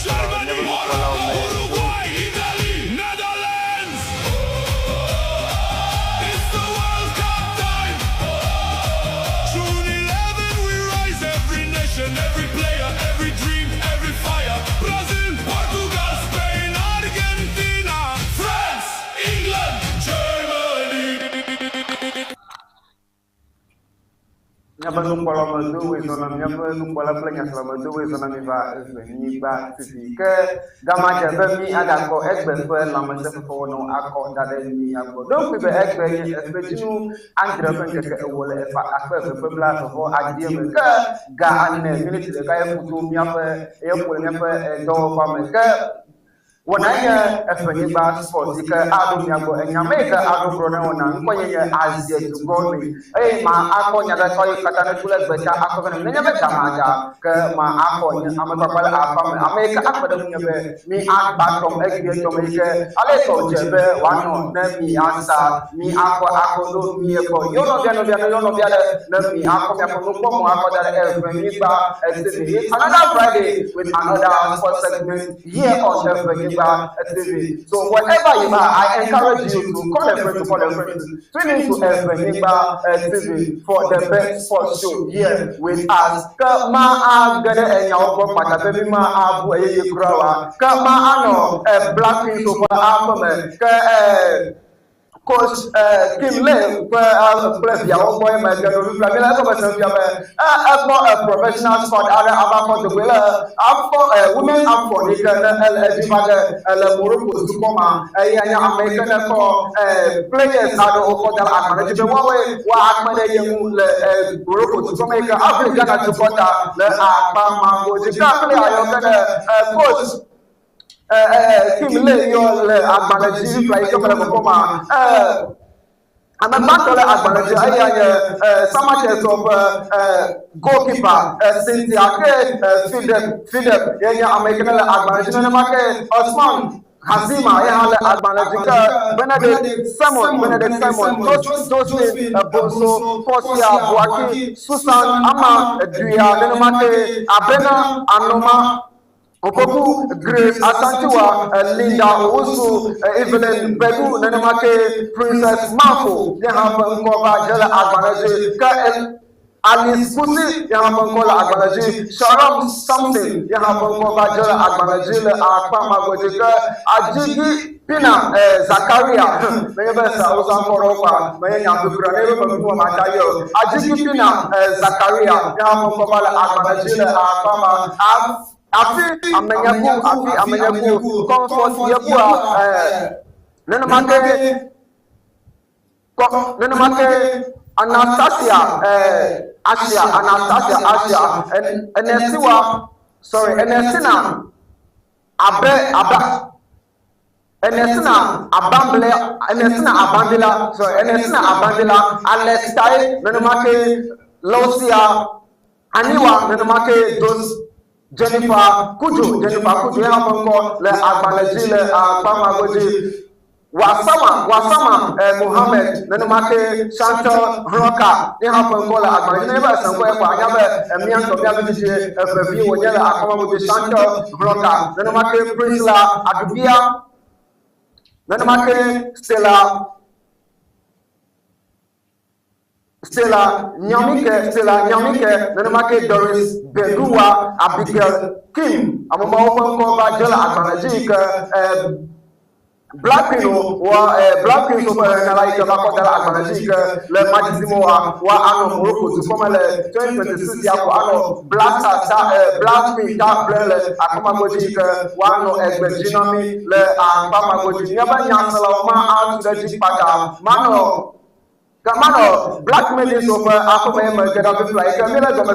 Germany, Uruguay, Italy, Netherlands. It's the World Cup time. June 11, we rise. Every nation, every player, every dream, every fire. Brazil, Portugal, Spain, Argentina, France, England, Germany. Nyaba nukwala mazo we zona nyaba nukwala planya sala mazo we zona mi va ni ba tv ke gama jebe mi ada ko egbe fe la ma se fo no akọ da de mi akọ donc be egbe ni espetinu andre fe ke wole fa akpe fe bla fo adie me ke ga anne minute de ka e futu mi afa e ko le fa do fa me ke Wananya Efeniba Sports, Adu Yago and Yamaica, Adu Brona, Nkoye, Asia to Gomi, Ma Ako Yadako, Katanakula, but Ako, never Tamaja, Ma Ako, Amaka, America, Akademia, me act back from Exia Jamaica, Aleko Jebe, one Nemi Ansa, me Ako, me Ako, you know, Nemi Ako, that Efeniba, another Friday with another sports segment here on Efeniba. TV. So wherever you are, I encourage you to call a friend, tune into Efeniba TV for the best sports show here with us. Kama agade enyawo pata ma abu eye krawa. Kama ano Black Prince over Afome. Coach Kim Lay, play your boy, my girl, a professional sport, other about the winner, after women up for the Morocco to come, American for players out of Hotel Akman, the way Akman, Morocco to Jamaica, Africa to Pota, the Abama, coach. Kim Lay, your advantage, like a I'm a battle advantage. Some of goalkeeper, Cynthia, Philip, American advantage, Osman. Hazima, advantage, Benedict Simon, Josephine, Bonso, Fosia, Boaki, Susan, Ama, Dria, Denomate, Abena, Anoma. Opoku, Grace, Asantiwa, Linda, Usu, Evelyn, Bedu, Nenamake, Princess Marco, Yahapan Kova, Jella Advantage, Alice Pussy, Yahapan Kola Advantage, Sharon something, Yahapan Kova, Jella Advantage, Akpama Gojika, Ajigi, Pina, Zakaria, Mayabesa, Osanforopa, Mayana, Matayo, Ajigi Pina, Zakaria, Yahapan Kova, Advantage, Akpama, Afi amenyaku comfort yebua nenamake Anastasia Asia Enesiwa sorry Enesina Abandela Alextai nenamake Losia Aniwa nenamake those Jennifer Kujo, Yamanko, Le Abanaji, Le Abamagoji, Wasama, Mohammed, Nenamake, Chantal, Roka, Yamanko, Abanaji, never somewhere, and Mian Tobiaji, a review, Yella, Akamaji, Chantal, Roka, Nenamake, Prisla, Adubia, Nenamake, Stella Nyamike, Nenamake Doris Bedua, Abigail Kim, Amama Open Cover, Jella Advantage, Black Pino, Black Pino, like Makota Advantage, Le Magisimo, Ano Morocco, to come 2026 Yako, Black Pino, Akamagoji, Wano, Egbeginami, Le Pamagoji, Never Yansalama, out to the Jipata, Mano. Kamano, black ladies of Aquaman, get up like a minute of a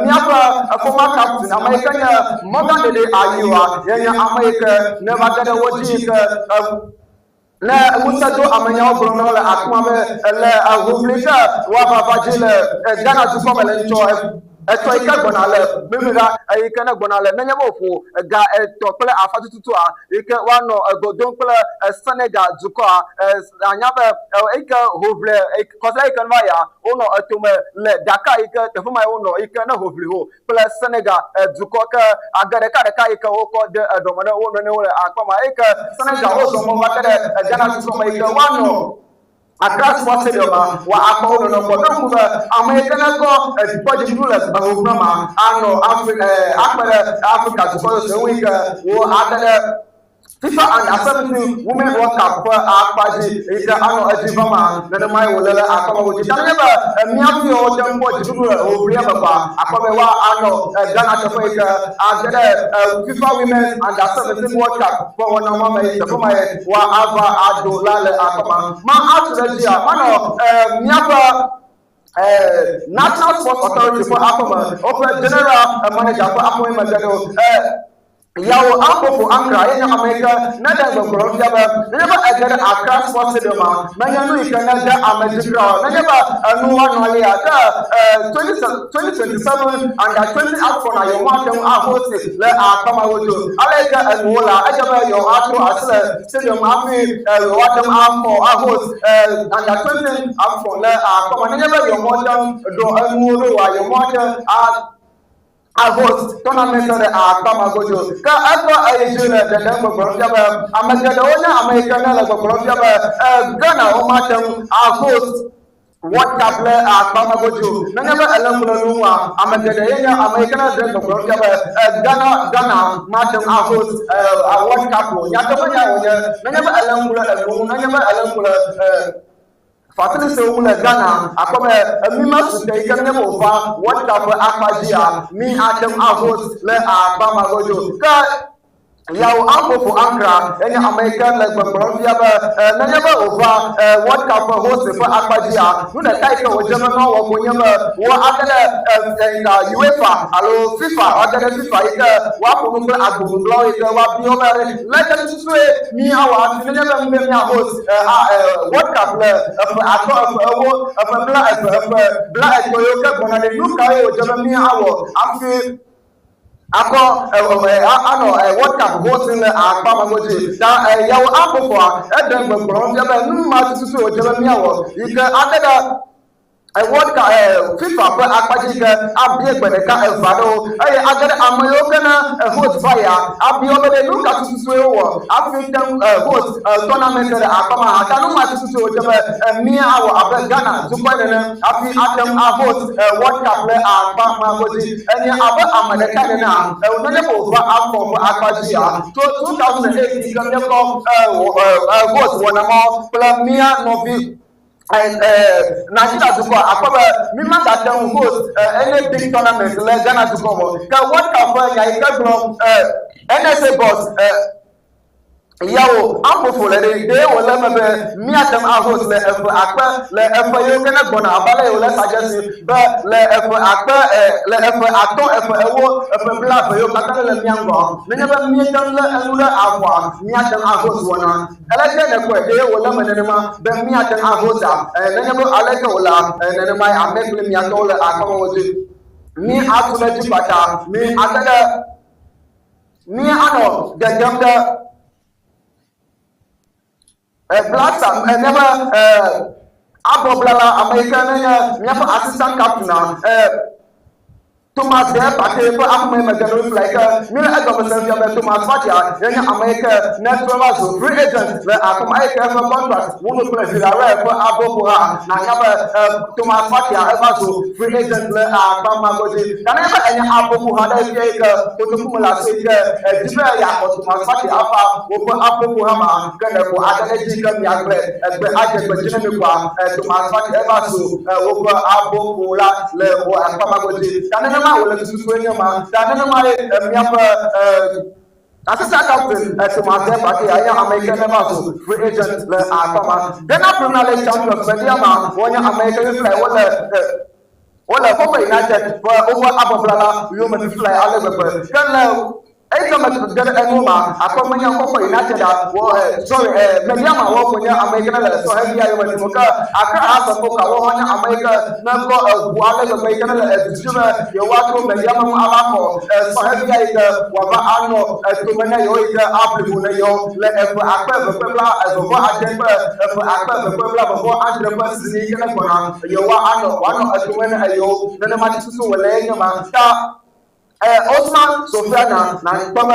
Miapa, a former captain, American, Mother Lady, America, never get a watching. La Musato Amanya Brunola Aquame, a Rublica, Wapa Vagile, Ghana to come and enjoy. eto ika gbonale bimira ika na gbonale na nyama ofu ga eto pele afatu tutu a ika wano godon pele Senegal duko a anyabe ika hovle kosa ika ma ya ono etume le Dakar ika tefuma ono ika na hovle ho pele Senegal duko ka agare ka ika oko de domana ono ne wole akoma ika Senegal oso mo makere Ghana duko ma ika wano Accra Sports Stadium wa akọ no ko don ku America na ko budget rulers ba ho ma ano Africa to follow the week wo adada FIFA and 17 Women World Cup for Akpaji ita ano ajibama na mai wolala akaba wo jitana ba miafi o dem bo jiburu o bria ba akaba wa ano Ghana to for ita adada FIFA Women and 17 World Cup for one mama ita for my wa ava adolale akaba ma atrajia mano miafa National Sports Authority for Akoma Open General Manager for Akoma Magado yawo ambofu Accra yenya America na da Colombia ba neba agada Accra Sports Stadium manya no ikana da America na neba anu wanu ya da 2027 and 20 AFCON na yo matem a host le akama wojo alaika anwola ajaba yo atro asle stadium afi watem a host and 20 AFCON le akama neba yo matem do anworo wa yo matem a host tournament de Akamagojo. Ka akwa ayejuna de Dembo Colombia amagada ona America na la Colombia Ghana o matem a host World Cup le Akamagojo. Na neba alamuna nuwa amagada yenya America na de Colombia Ghana matem a host a World Cup. Nyata banya onya na neba alamuna na neba alamuna Fatili se umule Ghana akome mima sute ikane mofa World Cup akpajia mi atem avot le Akamagojo ka yawo ambofu Accra enya America le Colombia ba nanya ba over World Cup host for akpajia no na kai ka wojema no wo konyema wo akada UEFA alo FIFA akada FIFA ika wa ko mo agugu law ika wa bi o bare like susue mi awa nanya ba mi host World Cup le bla yo ka bona de no kai wojema mi awo afi Ako World Cup hosting Akamagoji. Yawo Akofo Eden Colombia ba nu ma susu o jeba miawo. Ike adada World Cup FIFA for Akpaji ke abie gbedeka evado. Agada amayo kana host fire. Abi obede nu ka susu wo. African host tournament de Akama. Atanu ma susu o jeba miawo abe Ghana. Zukwene abi atem host World Cup le Akamagoji. Eni abe amadeka na unene ko va afọ for Akpaji ya. 2008 ikamye ko host wonamo plamia novi and Nigeria to go akọbẹ mímá dàtẹ host any big tournament lẹ Ghana to go mọ ka World Cup ya ike gbọ NSA boss yawo amfofo le de wole mebe miatem host le efe akpe le efe yo kene gbona abale yo le suggest be le efe akpe le efe ato efe ewo efe bla fe yo kakale le miango menye be miatem le enu le avwa miatem host wona eleke ne ko de wole menema be miatem host menye be aleke wala nenema amekle miato le akoma woji mi atule jipata mi atade mi ano de Blacksam never Aboblala American never assistant captain Thomas de Pate for American like Miller Agomesavia Thomas Fatia, then America Natural free agent where America for contract won't play for Aboboha, Nayaba Thomas Fatia also free agent where Bamagoji, and never any Aboboha Putumula Divaya or Thomas Fatia over Abobohama, Kanako, Adelaide, Yagre, and the Ajay Thomas Fatia over Abobola, Levo, and Bamagoji. Wala tusuenya ma dana ma miapa assistant captain Thomas de Pate aya American never free agent le akama Ghana Premier League champions media ma wonya American fly wala Papa United for over Aboblala human fly ale kan ai kama gada ngoma akwa manya ko United sorry Mediama wo ko nya America la so heavy ya wati mo ka aka asa ko ka wo nya America na ko buale ko America la tuma yo wato Mediama mo abako so heavy ya ida wa ba ano to mena yo ida apple mo na yo le akpa be bla bo ajemba akpa be bla bo ajemba sini kana ko na yo wa ano to mena yo na ma tsusu wala nya ma ta Osman Sofiana na kama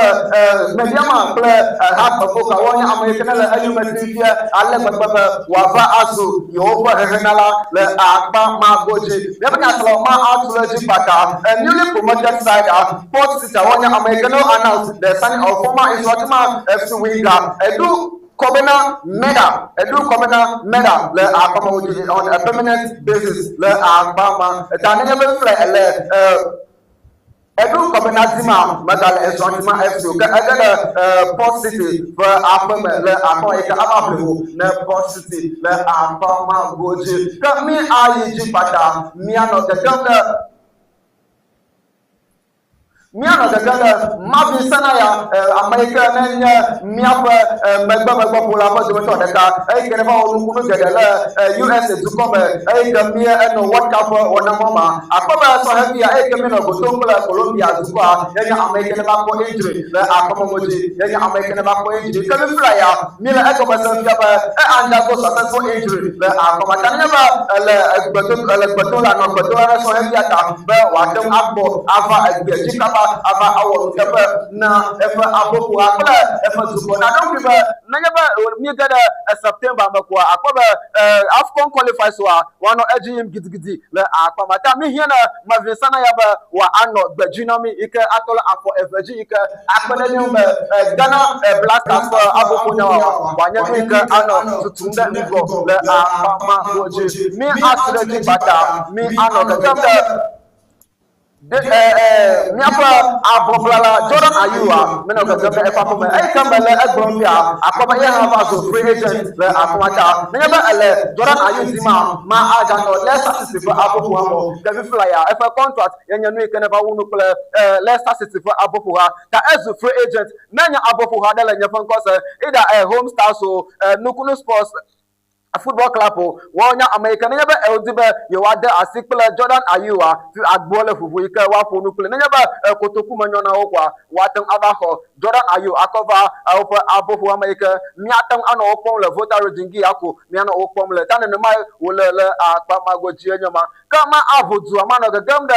Mediama kle hapa foka wanya Amerika la ayuma tifia ale baba wava asu yoba henala le akpa magoji nebana tlo ma atulaji pata newly promoted side Port City wanya Amerika no announce the signing of former Iswatima FC winger Edu Kobena Meda le akpa moji on a permanent basis le akpa tanene be fly le Edu Kobenazima Madal Eswantima FC aga Port City for afam le akon eka abablu na Port City le afama goji ka mi ayi ji pata mi ano de Miano daga mabi sana ya Amerika nenya miapa magba pula pa joto daga ai kene fa onu kunu gadala US to come ai gamia no World Cup ona mama akoma so happy ai keme no botombla Colombia zuwa yenya Amerika ba ko injury la akoma moji yenya Amerika ba ko injury kame fly ya mila akoma san ya ba anda ko successful injury la akoma tanya ba la no so happy ata ba wadam abbo ava agbe ava awon tepe na efe aboku akla efe zuko na don't give na nyaba mi gada September makwa akwa Afcon qualifiers wa no ejim gidigidi le akwa mata mi hia na mavisana yaba wa ano gbajina mi ike atola afo efeji ike akpele nyum Ghana Blasters aboku nya wa nya ike ano tutumda ngo le akwa ma goje mi asreji bata mi ano gadamda miapa aboblala Jordan Ayua mena ko gabe e papa me ay kambele agbonbia akoba ye ha bazo free agent le akomata mena ele Jordan Ayu zima ma aga no Leicester City for abofu amo gabe flyer e fa contract yenya no ikene ba wonu kle Leicester City for abofu ha ta ezu free agent nanya abofu ha dala nya fan ko se ida home stars so Nukunu Sports a football club wonya America nenya ba eldibe ye wade asikpela Jordan Ayua fi agbole fufu ike wa fonu kule nenya ba kotoku manyona okwa watan abaho Jordan Ayu akova abofu America miatan ano opon le voter rodingi ako miana opon le tanene mai wole le akpa magoji nyama kama avodu amano gagamda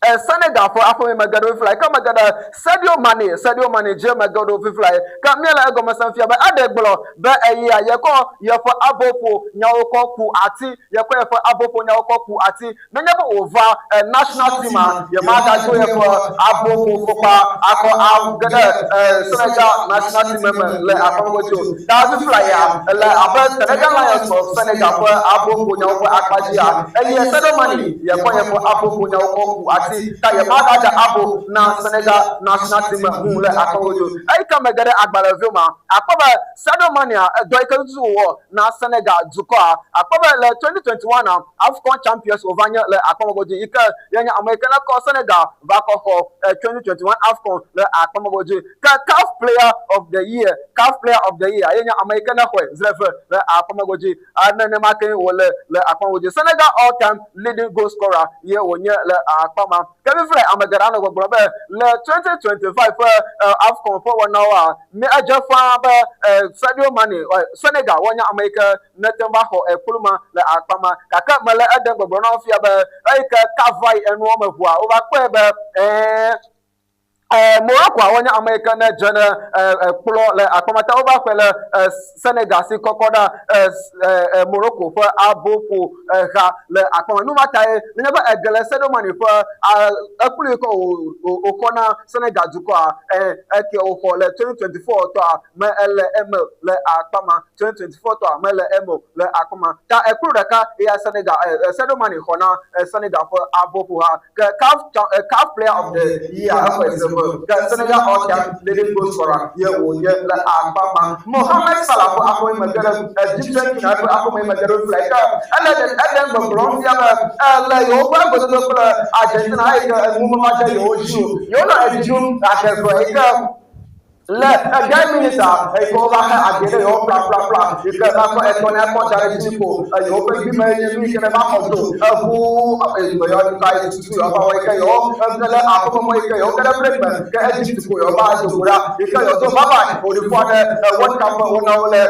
Senegal for Afro Magado fly. Come Magada Sadio Mane, Jay Magado fly. Come Mela Goma Sanfia, but Adegbolo, but a year, Yako, for Abopo, Nyako Ku Ati, Yako for Abopo, Nyako Ku Ati, Never over a national team, Yamada Joy for Abopo, Fopa, Ako, Senegal national team member, Le Apogo, that's a flyer, about Senegal Lions of Senegal for Abopo, Nyako Akbajia, and yes, Sadio Mane, Yako for Abopo, Nyako Ku Ati. Ta ya ma da abo na Senegal national team hu le akojo ai ka megade agbara vioma akoba Sadio Mane do ikazu wo na Senegal zuko akoba le 2021 Afcon champions ovanya le akomogoji ika yanya American ko Senegal va ko 2021 Afcon le akomogoji ka CAF player of the year yanya American ko zrefe le akomogoji anene make wo le akomogoji Senegal all time leading goal scorer ye wonye le akoma Kevin Fly Amagarano go brobe le 2025 Afcon for 1 hour me ajafa ba Sadio Mane Senegal wonya America netemba ho kuluma le akpama kaka male eden gbogbo na ofia ba ka kavai enu omahua o ba pe ba Morocco wonya America na jana pulo le akomata over kwele Senegal si kokoda Morocco for abopo ha le akoma no matter never egele Sadio Mane for akuli ko okona Senegal duko eke o for le 2024 to me le akoma 2024 to me le akoma ta ekuru daka ya Senegal Sadio Mane hona Senegal for abopo ha CAF player of the year 2 ke Senegal Ocean leading goal scorer ye wo ye le Akpama Mohamed Salah ko akoy magara Egyptian kina ko akoy magara flight ala de adan ba Colombia la yo ba go do ko Argentina ai ke mu ma ja yo ju yo na ejum aka ko le 10 minutes ko ba ha agere yo bla bla bla ike ba ko e ko na ko dare ti ko yo ko bi me ni mi ke ba ko do fu e ko yo ka e tu yo ba wa ke yo le a ko mo ke yo ke break ba ke e ti ko yo ba do gura ike yo do ba ba o di for the World Cup wona le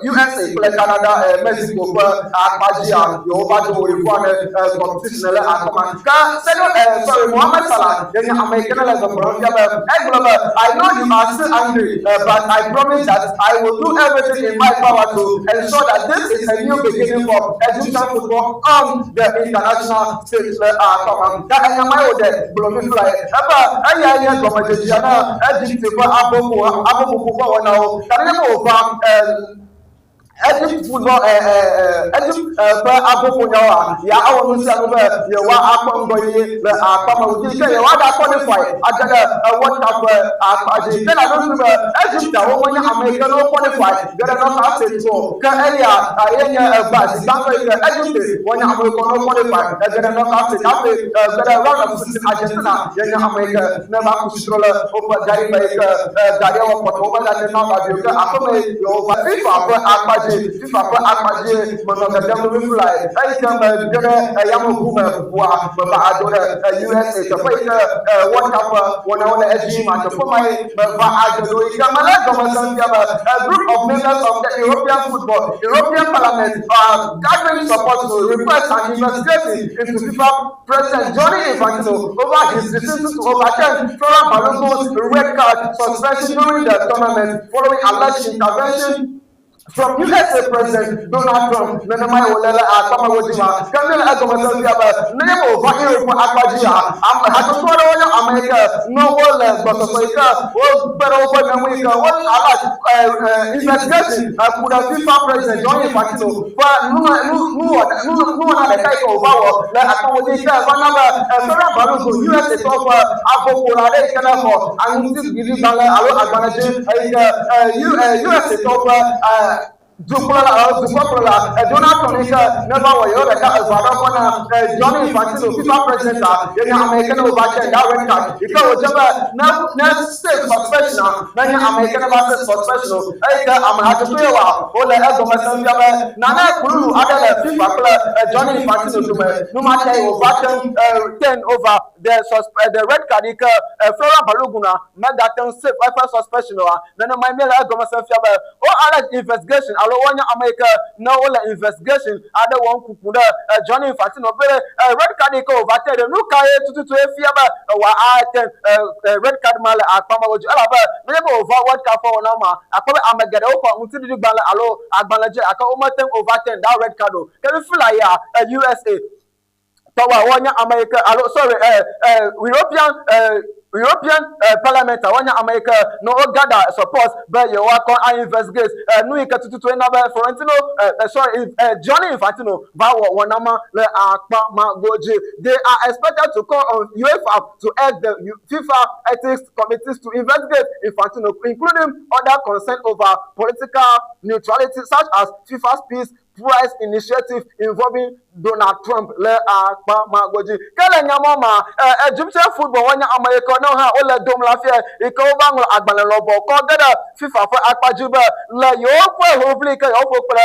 USA le Canada Mexico ko akbaji yo ba do o di for the competition le akoma ka sorry Mohamed Salah then American le go from I know you are angry, but I promise that I will do everything in my power to ensure that this is a new beginning for Egyptian football on the international stage. That I am my own blowing fly. I am going to Egypt for Abu now. Can you over? Egypt football Egypt agogo nyawa ya awo no sia no be ye wa akpambo ye be akpama odi ke ye wa da qualify agada World Cup akpaje ke na no be Egypt awo mo nya America no qualify gada no ka se to ke area ayenya ba si banko ye Egypt wo nya America no qualify gada no ka se gada round of 16 Argentina ye nya America na ba ku sitro le o ba gari be gari wa poto ba da na ba bi ke akome yo ba FIFA akpaje FIFA ko akpaje mono ka jamu mi fly ai kam gere yamu kuma wa ba adore USA to fight World Cup wona edge ma to mai ba adore kamala gomasan a group of members of the European Parliament are gathering support to request an investigation into FIFA President Gianni Infantino over his decision to overturn Florent Balogun's red card suspension during the tournament following alleged intervention from USA President Donald Trump, Nenema Wolela, Akama Wojima, Kamil Agomasan Yaba, Nemo, Vakir, Akbajia, Hatotora, America, no one less, but Soika, was better open America, one alert investigation, could have FIFA President Johnny Fatino, but no one had a type of power, like Akamodika, one number, Sarah Baruco, USA top Apo Polare, Canada, and Gili Bala, Advantage, USA top. Donald Trump never were you like Johnny Infantino, FIFA president, American overturn that red card. Because next state suspension, many American versus suspension. I'm happy to you. All the government Nana Kulu, other FIFA Johnny Infantino, no matter overturn 10 over the red card. Florent Baloguna made that safe suspension. Then my mail government all other investigation. One America no investigation other one kukunda Johnny Infantino red card ko overtake no kai to fiaba wa red card mal akpama woju alaba me over World Cup for na ma akwa amagada ko untidi gbala alo agbalaje aka omaten overtake that red card o can feel like USA power one America alo sorry European Parliament one America no gather support but you work on investigate no ikatutu na Florentino sorry Johnny Infantino ba one nama le akpa goje they are expected to call on UEFA to ask the FIFA ethics committees to investigate Infantino including other concern over political neutrality such as FIFA's peace prize initiative involving Donald Trump le akpa goje kala nyamoma Egyptian football one America no ha ole dom la fie iko ba nglo agbale lobo ko gada FIFA for akpajiba le yo for hopefully ka yo for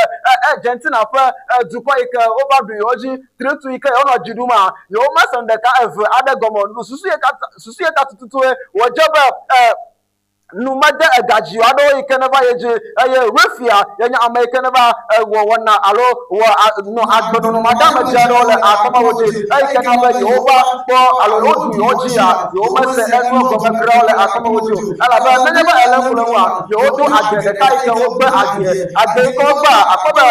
Argentina for duko ika over do yoji 3-2 ika yo no jiduma yo ma sande ka ev ade gomo susu eta tutu wo joba numada agaji ado ikeneba yeje refia yenya Americaneba wo wana alo wo no agbono no madam jaro le akoma woje ikeneba yoba ko alo odu yoji ya yo ma se eno go mekra le akoma woje ala ba meneba ele wa yo do agede kai ke wo gba ade ko gba akoba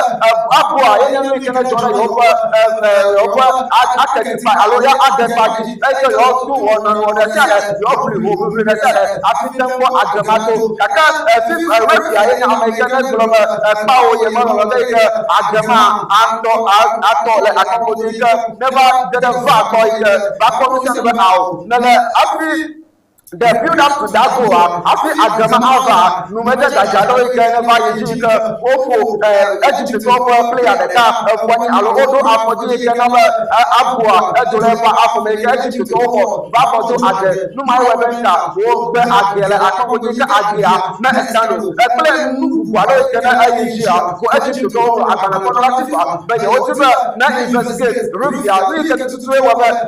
apua yenya no ikene joro yoba akati pa alo ya ade pa ji yo do wona no de sale yo free wo free de sale afitan ko Agamato, Kaka, Refia, American Global, Pao, Yamaka, Agama, Ato, Akamodika, never did a far boy, Bakom, never out, never, the build up to that goal, after Agama Alva, no matter that Jado can buy a Opo, Egypt player, the car of one Alodo, Apodi, Canava, Abua, Eduleva, Afomega, Egypt over, Babato Ade, no matter Webenta, Wolf, Agela, Akamodika Agia, Mestano, a player who can Asia, for Egypt over, Aganakonativa, but the ultimate not investigate, Rubia, we can say over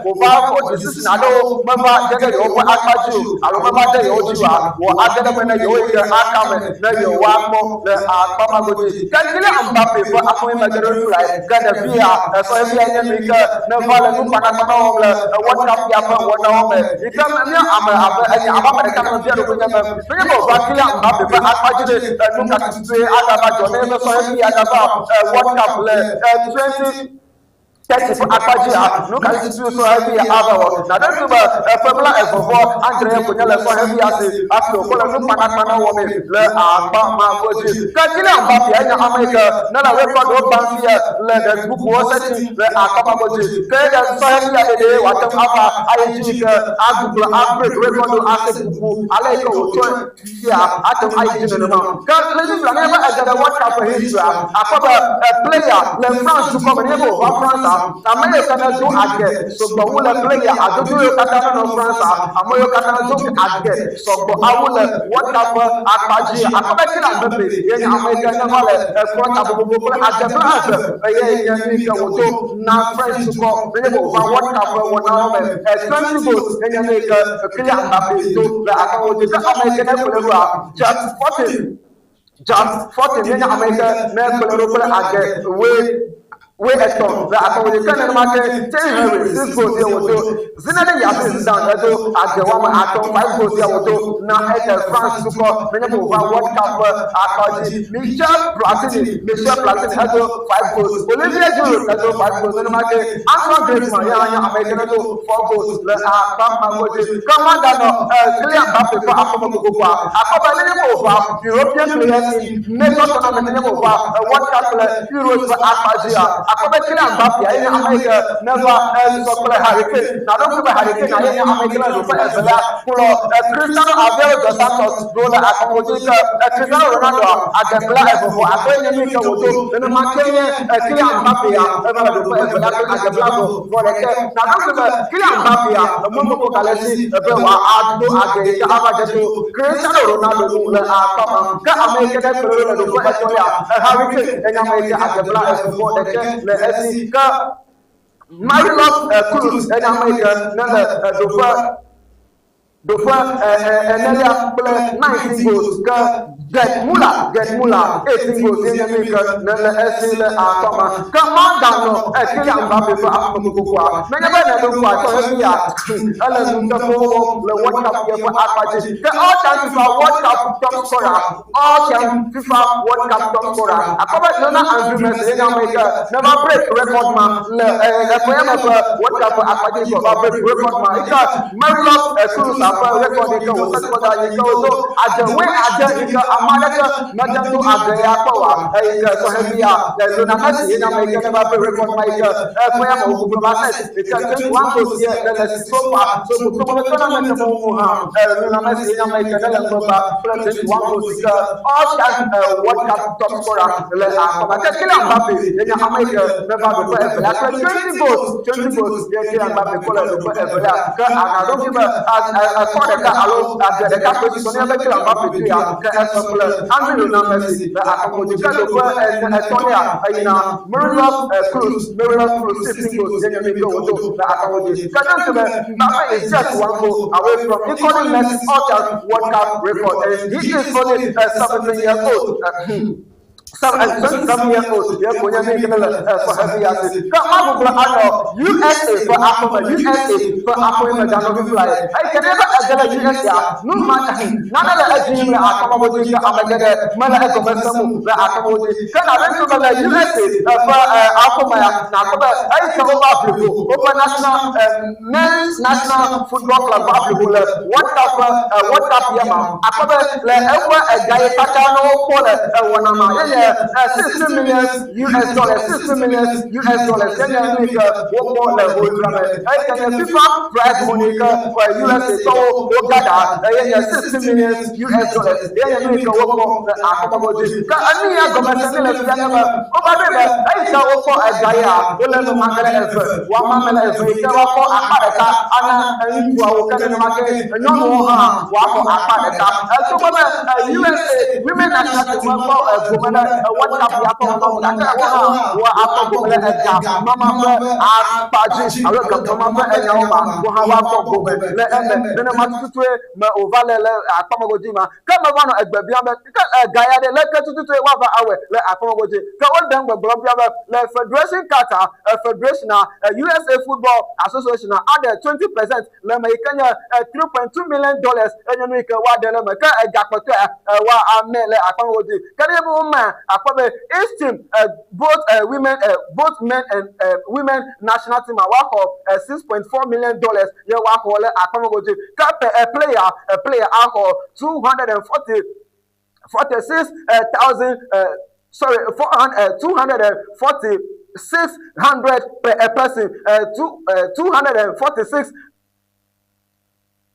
this is Nado, Mama, over Akaju. I remember the Ojua, or Adamana Yoga, Akame, Nayo Wamo, the Pamagodi. Can you Mbappe for appointment? Gana Via, so every enemy, Navala, Nupanamo, what up Yapa, what home. You come and I'm a Cameron, Vakila, Mbappe for Akaju, Nuka, Adaba, Jonah, so every Adaba, what up 20. For Akajia, look at this so heavy hour. Now that's a Pamela for Andrea Punella so heavy after Panamana woman, Le Abama Goji. Kakila Mbappé, America, none of record of Bankia, let the book was setting the Akama Goji. Kaya so heavy a day, whatever I think Agubla, record of Asset Buku, Aleko, yeah, Atom I didn't know. Can't let you never at what happened here. A player, Le France to come in France. America na do age so gbo wole player adodo yo kata na France amoyo kata na do age so gbo awole what up apaji akabeki na bebe ye America na wale front abobo ko age na ye ni ka woto na France ko be go what up wona me 20 goals ye America clear Mbappe to la akawo de America na ko just 14 ye America na ko age we eto the akawole kan na make Henry 6 goals here woto Zinedine Zidane down eto agewama atom 5 goals here woto na France super menebo World Cup akaji Michel Platini eto 5 goals Olivier Giroud eto 5 goals na make Antoine Griezmann ya American eto 4 goals le Pampa Goji Kamada no Kylian Mbappe for akoma menebo European players in major tournament menebo World Cup Euros for akaji Akobekile Mbappe ayi America never supply Hurricane. Now don't put Hurricane ayi America no for Ezela. Pulo Cristiano Alvaro dos Santos rola akomodika Cristiano Ronaldo adebla efo abenye mika woto ene makenye Kylian Mbappe ya eba do for Ezela adebla go for the now don't put Kylian Mbappe ya momo ko kalesi ebe wa ado age ka abajeto Cristiano Ronaldo rola akoma ka America de rola do for Ezela Hurricane enya America adebla efo for the le Esika Marilot Cruz and America Nanda Dofa Enelia play 19 goals. Get Mula 18 goals in America. Nanda Esile Atoma. Kamandano Kylian Mbappe for Afro. Whenever they do what Ellen Mutafo, the World Cup here for Apache. The all-time FIFA World Cup top scorer. All-time FIFA World Cup top scorer. Akaba Nona agreement in America. Never break record man. The World Cup for Apache never break record man. It's Marilot Cruz. Record was at the way America, not to Agaya Power, so heavy. There's an American never record my because 21 goals here, that's so far. So the tournament of all that World Cup top scorer. Kylian Mbappe in America never 20 goals, Kylian Mbappe I don't give a allo the capital so never kill Mbappe to Andrew Messi and Antonia Marilot Cruz 16 goals in the go Mbappe is just one goal away from equaling Messi's all-time World Cup record and he is only 17 years old. Some years old, for heavy asses. USA for Apple, USA for Apple, fly. I can never get a USA. No matter, none of the Ajim are coming to Amagada, Malako, the Akamoji. Can I remember the USA for Apple? I come up Open National Men's National Football Club Africa. What up, Yama? Akaba, a guy Patano, Wanama. $60 million US dollars, $60 million US dollars. Then you make one more level. I can FIFA prize money for USA. So, Ogada, $60 million US dollars. Then you make one more Akamoji. I mean, I'm going to send it over there. I saw a Gaya, William Mangala, one Mamma, America, and you are working in the market, and no more Wako America. So, USA, women national team, women, what have you upon Mama, Paji, I look at Mama and Yama, who have Wako, then a month to Ovale, Akomogima, come around at the Gaya, the letter to 1 hour, let Akomogi, go on them with Blobia, let Federation Qatar, Federation, USA Football Association, other 20%, Lemekanya, $3.2 million, and you make a Wadanamaka, a Gapota, Mele Akomogi. Can you woman, a East team, both women, both men and women national team, $6.4 million, you are Akomogi. A player, 246,600 per person,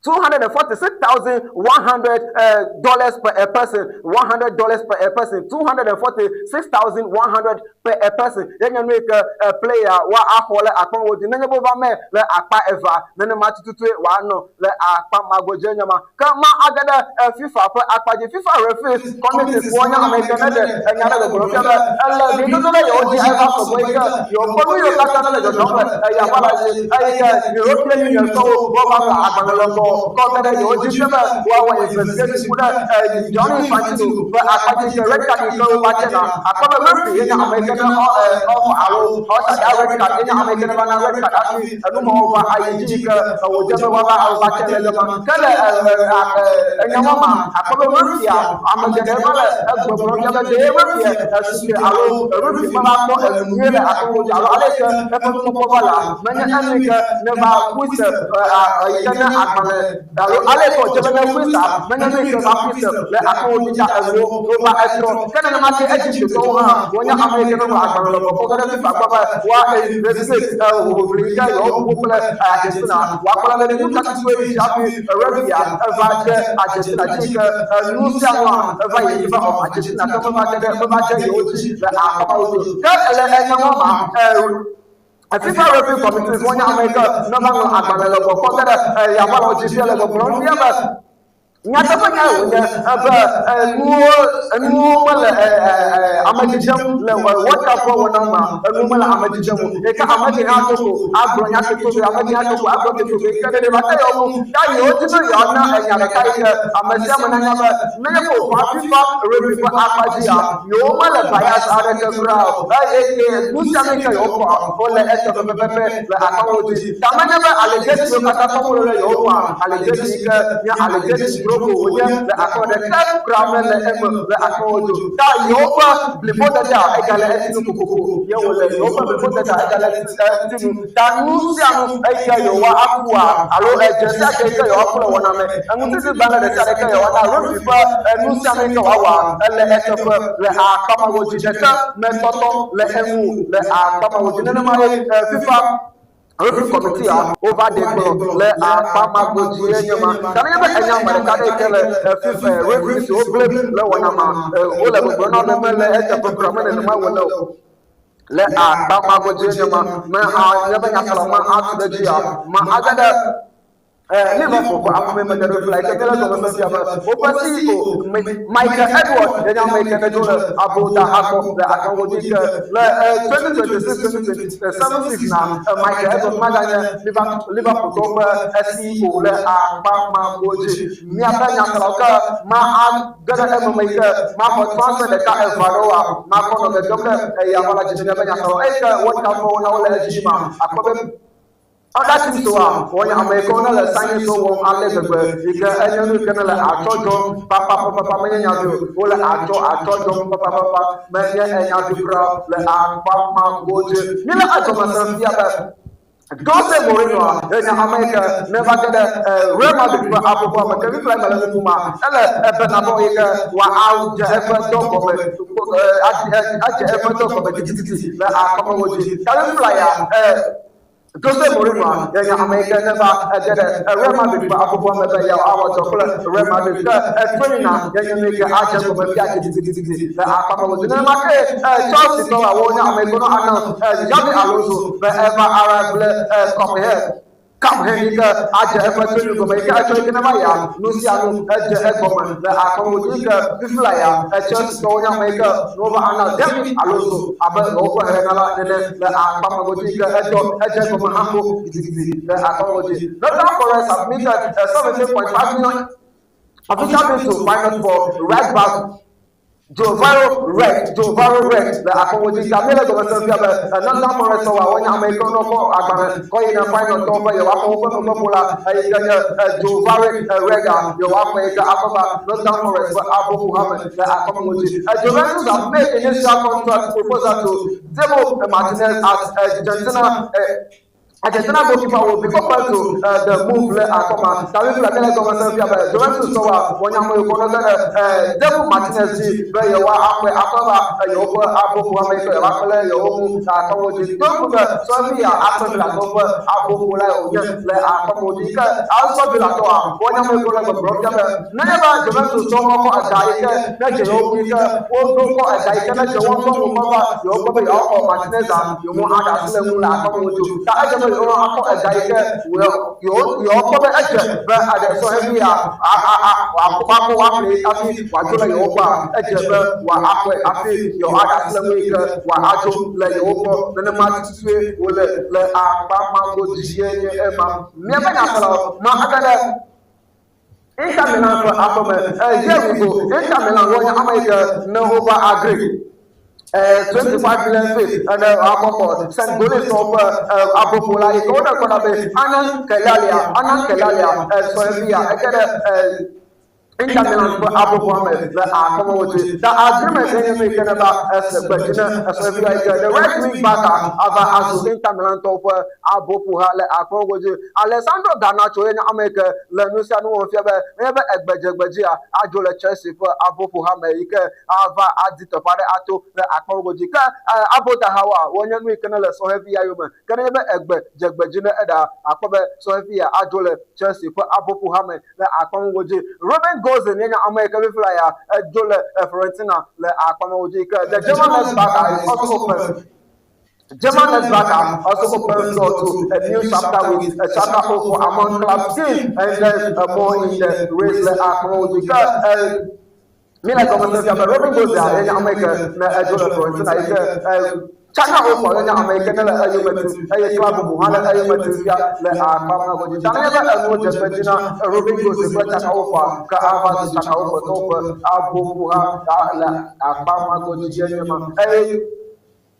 $246,100 per person, $100 per person, $246,100 per person. Then you make a player wa ahola akon then you over me le akpa eva then match to no le akpa magoje nyama kama agada FIFA for akpa FIFA referees committee for nya American de nya na go fiaba alla de no le yo di ava for boy yo ko yo kata na le do ya bala ay European Union so go ba akpa lo ko da yo di fiaba wa investigation kuda Johnny Fantino for akpa de red card ko ba chena akpa referee nya American aro hosa direct card nya American ba na red card anu mo ba IG ka o jaba wa ba chena le ma kala nya mama akpa referee amade de ba le go jaba de referee aro referee ma ko nyele akko alo aleka e ko ko bala manya America ne ba quiz yana akpa alo aleko jaba na quiz manya America ba quiz le akko ja alo ba astro kana na ma ke aji ko ha wonya America no akpa lo ko ko da fa ba wa investigate obrigado yo popula Argentina wa kwa le ni ka tsuwe ya bi Arabia va je Argentina tika nu sia wa va yi va Argentina ka ba je yo ji la akpa o ka le na ma FIFA referee committee wonya America no ba akpa lo ko ko da ya ba o ji le ko bro ya ba nyata pa nya wonya anu mala amajijam le wata ko wona ma anu mala amajijam e ka amaji ha ko agro nya ko amaji ha ko agro ko ka de mata yo mu ka yo ti yo na nya ka amaji ma na ba me ko FIFA referee ko amaji ya yo mala bias ara ka bra e musa me ka yo ko le eto be le akawoji tamanya ba allegation yo ka ta ko le yo ma allegation ka nya allegation wonya le akode ta grammar le le akodo ta yoba le boda ja egala etinu kokoko ye wole yoba le boda ja egala etinu ta nusia no eya yo wa akwa alo ejesa ke yo akwa wona me amuti se bana de sare ke yo na ro fifa nusia me ke wa le etofo le akama woji de ta me toto le emu le akama woji na ma FIFA referee committee over the le apama goji enyama kana yaba enyama le kana ekele FIFA referee so blame le wona ma o le bo no me le ete program le ma wona le apama goji enyama ma yaba nyakala ma atu de ya ma agada Liverpool ko akome me de fly ke kala ko me sia ba o pasi ko Michael Edward de nyama ke de dole abota akko le akko di le 2026 na Michael Edward maganya Liverpool ko SEO le akma goji mi abanya kala ka ma agada e me ke ma ko transfer de ka Evaroa ma ko no de doka ya wala jina banya kala e ka wota ko na wala jima akko other things to when America na sign so won alle gbe ika enyu kana la atojo papa menya do wala atojo papa menya enya do bra le akpa ma goje ni la atojo san bia ba Jose Mourinho, America, never get a Real Madrid for Apple, but every time I look at Bernabo, were out ever talk of it, ever talk of it, I come with you. Flyer. Jose Mourinho, America never get a Real Madrid for Apple, maybe our chocolate, Real Madrid, training now, then you make a agent of a Piatti, the Apple was in the market, Chelsea, so I want to make announce Javi Alonso, the ever Arab copy here. Come here, Aja Everton, you make a joke in a Maya, Luciano, Edge Eggoman, the Accommodika, the Flyer, a Chelsea Sonia Maker, Nova Anna, Demi Alonso, Abel over Henala, the Accommodika, Edge Eggoman, Hambo, the Accommodika. Not now for us, submitted 17.5 million official to final for right back. Jovaro Rex, the accommodation, Camila Governor, another Morris, when you make no more, I'm going to find a door for your open Mola, Jovaro Rega, your Africa, Alpha, not down Morris, but Abu Muhammad, the accommodation. Juventus have made initial contract proposal to Demo Martinez as Argentina. Argentina goalkeeper will be compared to the move Akoma. Tariq Lamela Governor Juventus Sowa, when you go to Demo Martinez, where you are Akoma, you over Abu Muhammad, you over Akamoji, don't put Sophia after the Abu Muhammad, Akomodika, also Vilatoa, when you go to Broca, never Juventus Sowa for a Daika, Najoka, or a Daika, you over your Martinez, you want to ask them Akamoju. A guy will your cover agent, but I saw him here. Your other Wahajo, like Oko, then the magistrate will let our Papa go to Emma. Never Mahaka. Inter Milan for Aquaman, here we go. Inter Milan, America, no over agree. 25 million feet and Apopo, San Golis of Apopola, Ikoda, Anna Kelalia, Sophia, I get a Inter Milan for Abu Muhammad, the Akomoji. The agreement they make about as a the right wing backer of Azu Inter Milan over Abu Puhale Akomoji, Alessandro Garnacho in America, Lenusiano Fiaba, never at Bajabajia, Ajola Chelsea for Abu Puhame, Ava Adito Pare Ato, the Akomoji, Abu Tahawa, 1 week can so heavy Ayuma, can never Egbe, Jagbajina Eda, Akobe, Sophia, Ajola Chelsea for Abu Puhame, the Akomoji, Robin goes in America Flyer, Jola Florentina, the Aquamojika, the German left back is also open. German left back also open to a new chapter with a chapter for among club team, and there's more in the race the Aquamojika. Mila Governor Robin goes there in America, Jola Florentina. Chaka Opo, American, a club of Muhammad, the Akama, Tanaka, Robin goes to Chaka Opa, Kaava, Chaka Opa, Abu Akama, Gojima,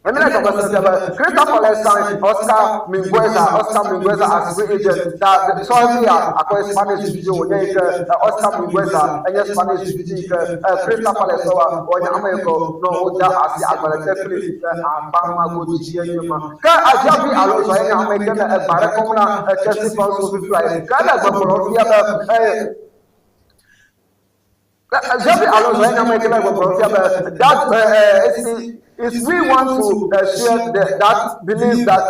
and then I got Christopher Palestine, Oscar Mingueza as free agent. That Sophia, a Spanish video, Oscar Mingueza, and yes, Spanish video, Christopher Palestine, or America, no, that as the Albertine, Bama Gojima. Ajabi Alonso, American, Barakona, Chelsea Council, Fly, Gala, Ajabi Alonso, American, that if we want to share that belief that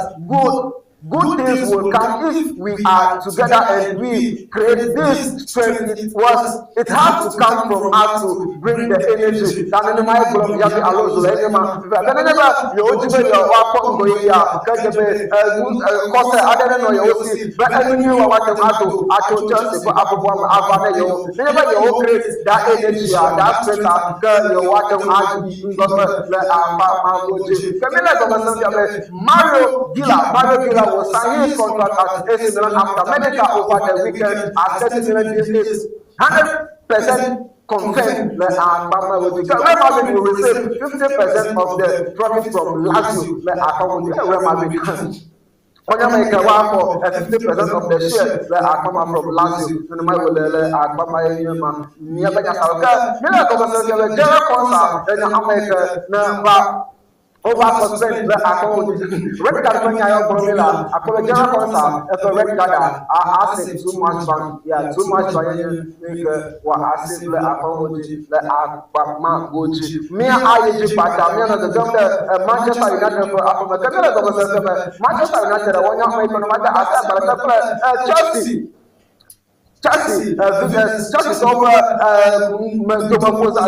good things will come if we are together and we create this strength, it has to come from us to bring the energy. That in my blog, Yabi Alonso, then never your Ojibwe, I don't know your OC, but I knew what I told just for Abu never you create that energy, that strength, girl, your water, Mario Gila was signing his contract at AC Milan after medical over the weekend at 30 million is 100% confirmed that Real Madrid will receive 50% of the profit from Lazio. Real Madrid. Onyamaka for 50% of the shares that are coming from Lazio. And my will Akama Niabaka. Mila Governor, General Consul, and America. over suspend le akɔ red card fɛ nya yɔ gbɔmi la akɔlɔ general council ɛfɛ red card a ase too much ban ya too much ban yɛ ni ke wa ase le akɔ le akpama goji mia aye dzi pata mia na gɛgɛm ɖe Manchester United ƒe afɔme keke le gɔmesese me Manchester United wɔnya ƒe ikɔnɔma de ase agbalẽ kple Chelsea Chelsea sɔƒe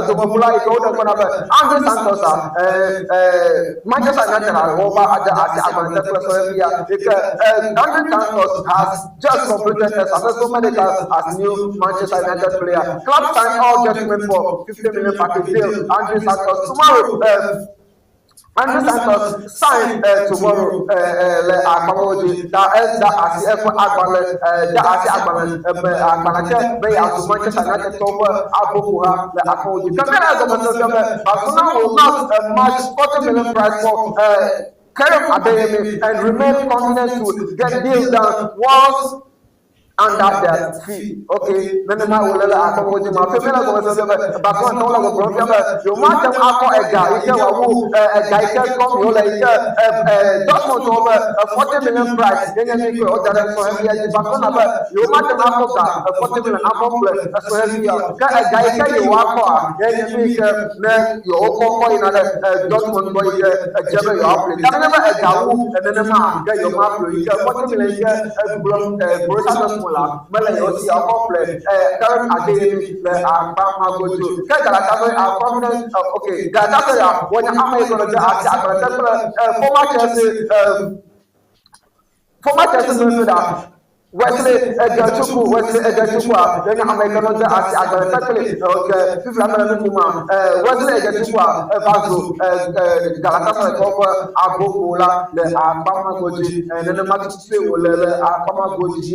domeƒola yi ke woɖe ŋkɔ na be Andre Santos Manchester United wɔva ade ase agbalẽ kple sɔhɛvia yi ke Andre Santos has just completed a successful medical as new Manchester United player. Club signed all gentlemen for 50 million package deal. Andre Santos tomorrow. Andre Santos signed tomorrow le akpamoji da asi efu agbale da asi agbale agbalake be ya to Manchester United to aboku ha le akpamoji kamera go Barcelona will not match 40 million price for Karim Adeyemi and remain confident to get deals done once under their feet. Okay, then my will let akpamoji ma femela go Barcelona to la go problem you want them akọ ẹja ike wa wo ẹja ike come yo like Dortmund over 40 million price yenye ni ko o dare so heavy ya Barcelona ba you want them akọ ga 40 million akọ play so heavy ya ka ẹja ike yo akọ a yenye ni ke na yo ko ina le Dortmund boy ke jebe yo play dan na ẹja wo ene ma ga yo ma play ke 40 million ke blom Borussia Dortmund la mele yo si akọ play Karim Adeyemi le akpa gojo ke Galatasaray are confident okay Galatasaray when am I going to former Chelsea midfielder Wesley Ejechukwu then am I going to ask okay people are going to Wesley Ejechukwu Vaso Galatasaray cover Abokola le Abama Goji and then the match say le Abama Goji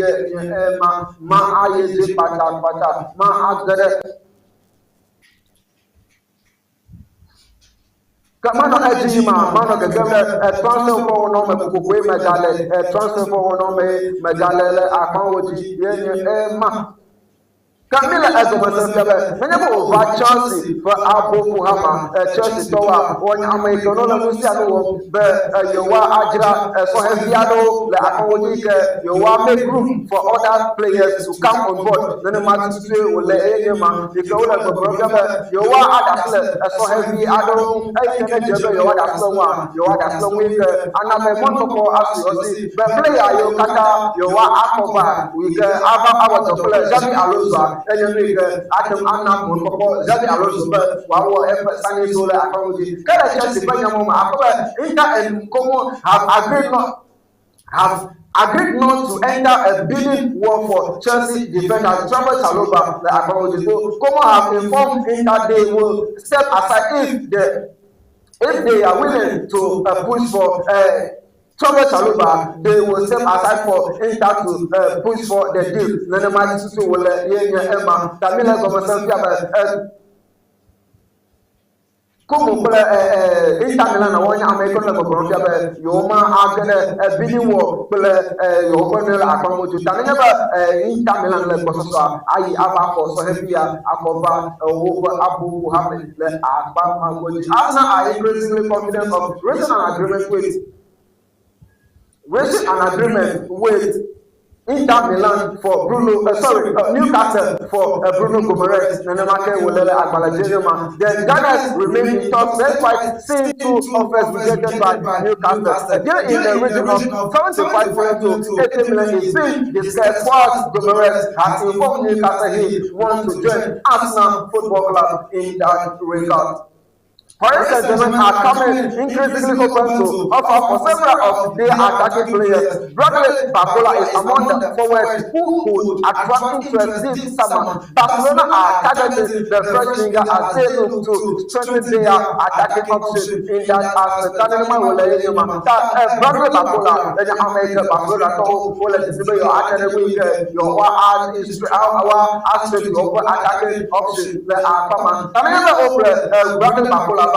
ma aye pata ma agere Mano ejima mano gẹ́gẹ́ transfer for no me kokwe medale transfer for no me medale akanwoji yenye ma Camila Azobasebe, whenever over Chelsea for Abu Hama, Chelsea Tower, one American Luciano, Yowa Ajra, so Heviano, the Akonika, Yowa make room for other players to come on board. Then the match to say, will let anyone, the goal of the program, Yowa Adasle, so heavy Ado, I can enjoy your Adasloma, your Adaslomik, and I'm a Montoko Asi, the player Yokata, Yowa Akoba, with the other player, Jami Alonso. Adam Anna Montoko, Zabi Alonso, Wawa, Sani Sola, Akoji, Kala Chelsea, Banyamoma, Akoba, Inter and Como have agreed not to enter a bidding war for Chelsea defender Travel Saloba, the Akoji. Como have informed Inter they will step aside if they are willing to push for Travel Saloba, they will step aside for Inter to push for the deal. Then the man will Emma, Camila Gomez, Como Inter Milan, one American Colombia, Yoma, Agane, a bidding war, Yobanel, Akamoju, Tanaba, Inter Milan, Lecosa, I Abba, Sohevia, Akova, over Abu Muhammad, Abba, Arsenal are increasingly confident of reaching an agreement with Inter Milan for Newcastle for Bruno Gomes, Nenemake Wolele Agbalajerema. The Gunners remain in talks despite seeing two offers rejected by Newcastle. Here in the region of 75 to 80 million is being discussed whilst Gomes has informed Newcastle he wants to join Arsenal Football Club in that regard. Paris Saint-Germain are coming increasingly open to offer for several of their attacking players. Bradley Barcola is among the forwards who could attract interest this summer. Barcelona are targeting the French winger as they look to strengthen their attacking option in that aspect. Bradley Barcola, the American Barcola, will display your attacking aspect of attacking option. The Bradley Barcola. And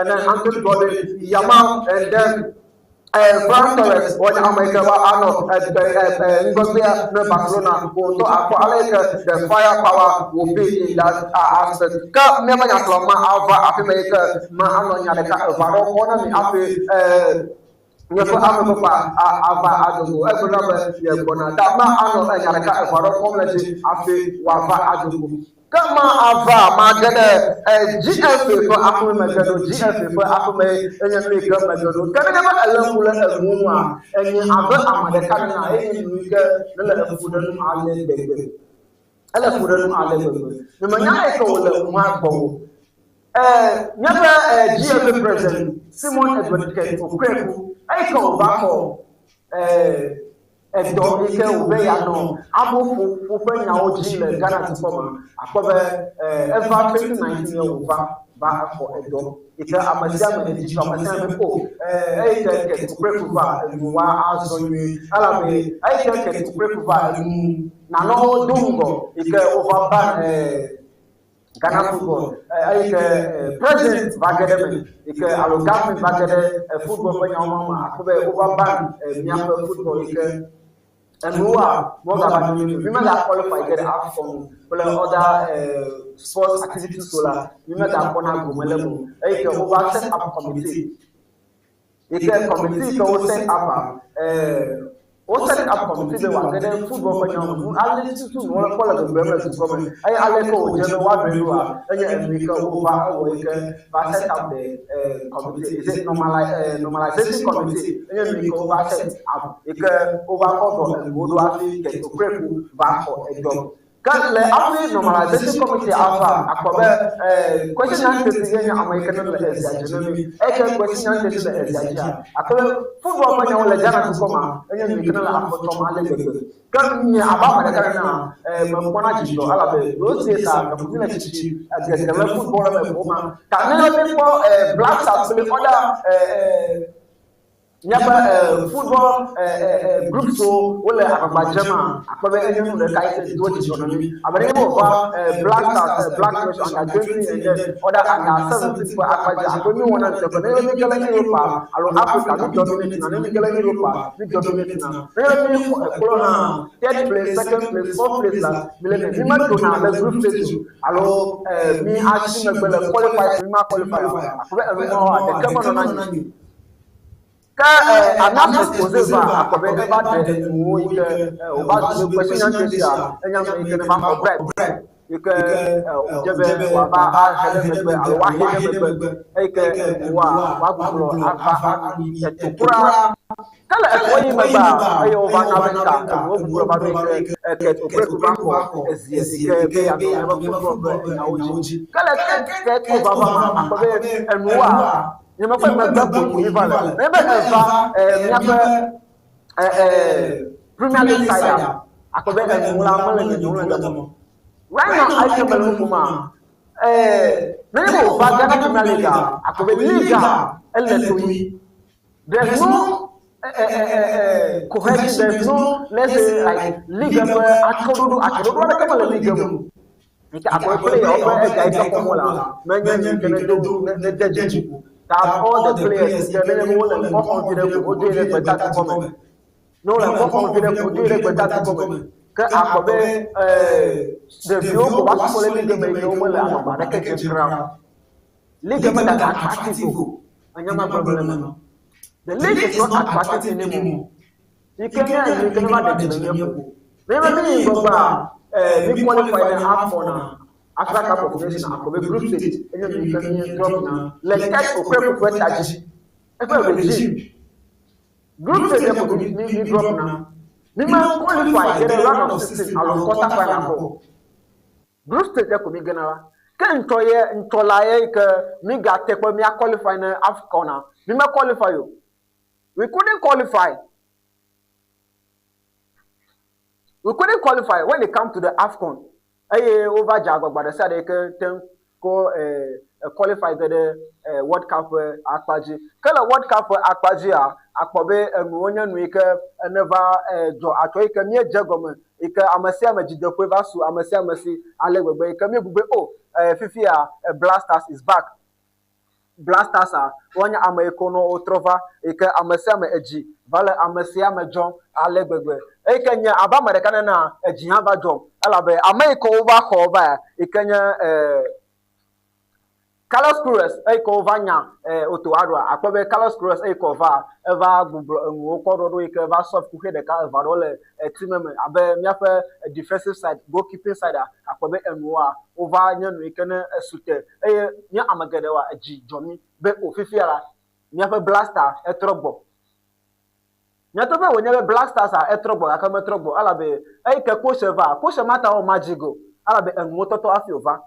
then Anthony Gordon, Yamal, and then Ferran Torres wonye America ba ano Ngogbia no Barcelona ko to akọ like the firepower will be in that aspect ka me ma nya ma ava America ma ano nya de ka varo ko na mi afi nyefo ame papa ava adogo ebona be ye bona da ma ano nya de ka varo ko na ji afi wa va adogo kama ava magana GFA ko akome magano GFA ko akome enye me ga magano kana ba alamula almuma enye aba amade kana enye nuike na afudanu ale degbe ala fudanu ale degbe me manya ko wala ma gbo nyaba GFA president Simon Edward Kent okweku ai ko ba ko edo ike ube ya no abu fufe nya oji le Ghana ti forma akobe eva 2019 year over ba for edo ike amasia me di amasia me ko ke kuprefuva wa aso yi ala be ke kuprefuva na no dungo ike over ba Ghana football president bagede ike alo government bagede football for nya mama akobe over ban miapo football ike and who are more than women that qualify get out from other sports activities solar women that want to go level like over set up committee committee to set up o set up committee they were getting football for young alle to no call the government to come I alle ko je no wa belu a enye America over we can set up the committee is it normalization committee enye America over set up over call and go do afi get to prep back for a job kan le afi normalization committee afa akobe question and answer enye America no le exaggerate question and answer le exaggerate akobe football for young le Ghana to come enye America la afoto ale gbegbe kan ni aba ba na mona jijo ala be those days are community against the football me boma kan na be for black stars play other nyaba football group so wole abajama akobe enyu le kai do jijo no ni abere mo ba black stars black nation under 20 and other under 17 for abaja akoni wona se ko ne kala ni Europa alo Africa ni dominate na ne kala ni Europa ni dominate na ne ko na third place second place fourth place la milene ni ma do na le group stage alo mi achi me gbele qualify mi ma qualify akobe mo de kama no na ni ka anam expose ba akobe ba de wo ike o ba so question and answer enya me ike na ma bread ike jebe wa ba a hele me alo wa hele me ike wa gulo afa tukura kala ko yi me ba ayo ba na benka wo gulo ba ike ke tukura ba ko ike be ya no ba na oji kala ke ko ba akobe enwa you know for my double equivalent remember Premier League side akobe mula mala ni no right now I can believe kuma nemo ba Ghana Premier League akobe liga eletoyi there's no cohesion there's no let's say like liga akodo na kama liga mu ika akobe play over guys ko mola manya ni kene do ne dejeju that all the players they never want more confident to do it better to come no like more confident to do it better to come ka akobe the view ko ba ko le de me no mo la ma da ke kra league ma da attractive ko anyama problem no the league is not attractive anymore you can ma da de me ko me go ba we qualify the AFCON Africa Cup of Nations akobe group stage enye mi kan drop na like that okwe ko taji e ko regime group stage e ko ni drop na ni ma qualify get a round of 16 alo quarter final group stage e ko mi general kan ntolaye ke mi ga te ko mi qualify na AFCON na mi ma qualify yo we couldn't qualify when it come to the AFCON over Jaguar, but they can go qualify the World Cup Akpaji. Kala World Cup Akpaji akpobe muonya nuike never jo atoike mie jagom ike amasia majidekwe basu amasia masi alegbegbe ike mie bube Fifia Blasters is back. Blasters wonya ameko no otrova ike amese me eji vale amese amejon alegbegbe ikenya aba America na eji ha ba jom alabe ameko over cover ikenya Carlos Cruz over nya otoado akpebe Carlos Cruz cover eva gbugbo enwo kododo ike eva soft kuke de ka eva role team abe miafe defensive side goalkeeping side akpebe enwo over nya no ike na esute nya amagede wa eji jomi be ofifiara miafe blaster etrogbo nya to be wonya be blasters etrogbo akama etrogbo alabe ike ko mata o magigo alabe enwo toto afi over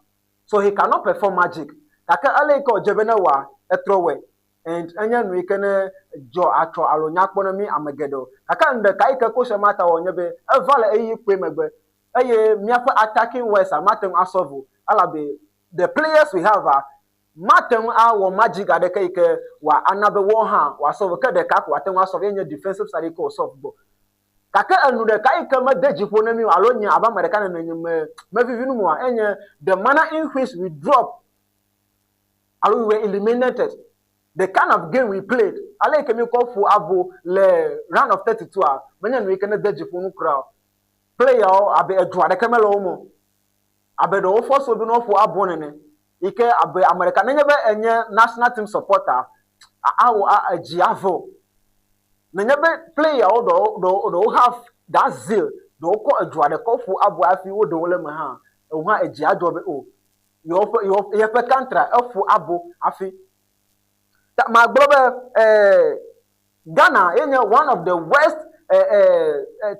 so he cannot perform magic kaka aleko jebena wa etrowe and anya no ikene jo atro alonya kpono mi amagedo kaka nde kai ka ko mata wonye be evale eyi pe megbe eye miafa attacking west matem asovu alabe the players we have matem wo magic adeka ike wa anabe wo ha wa sovu ka de ka ko atem asovu enye defensive side ko sovu bo kaka anu de kai ka madeji po na mi alonya aba America na nyim me vivinu mu enye the manner in which we drop we were eliminated. The kind of game we played, I like me call for Abu le round of 32. Many we can deji for crowd. Player abe edwa de kamelo omo. Abe do force obi no for Abu nene. Ike abe America never enye national team supporter. Awo ajiavo. Never player do have that zeal. Do ko edwa de call for Abu afi wo do le ma. O ha ajiajo be o. You have contra for Abu Afi. That my brother Ghana, one of the worst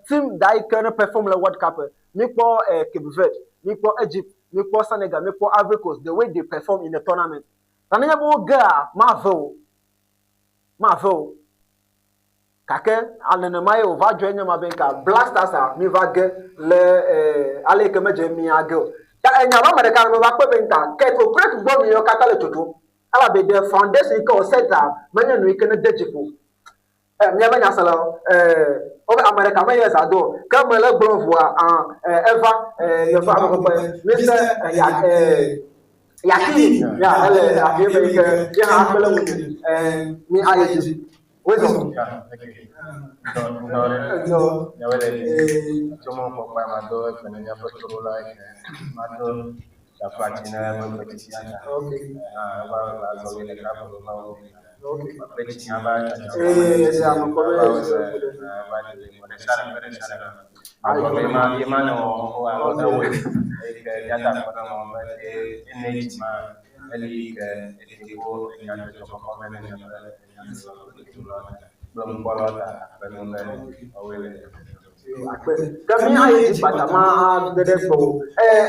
team that can perform the World Cup. Nipo Cape Verde, Nipo Egypt, Nipo Senegal, Nipo Ivory Coast, the way they perform in the tournament. Tananyabo girl, Marvel. Kake alenemaye ova join mabenka blasters mi va ge le ale kemeje mi agel. Nyaba America no ba pebenta ke to break ball mi yo katale tutu ala be the foundation ko set manya no ikene dejipo nyaba nya sala obe America ma yes ado kamela bronvoa eva yo fa ko Mr Yaki ya ele abibe ke ya akele mu mi ayeji wezo no cuma pokoknya mado sebenarnya perturulah mado dapat cina berpetisian baru lalu ini kan baru petisian apa sama kalau kalau memang gimana mau tahu ke jatah pada mau ini cuma beli ke itu yang coba komen yang belum kuala belum awal kami ayi patama gede ko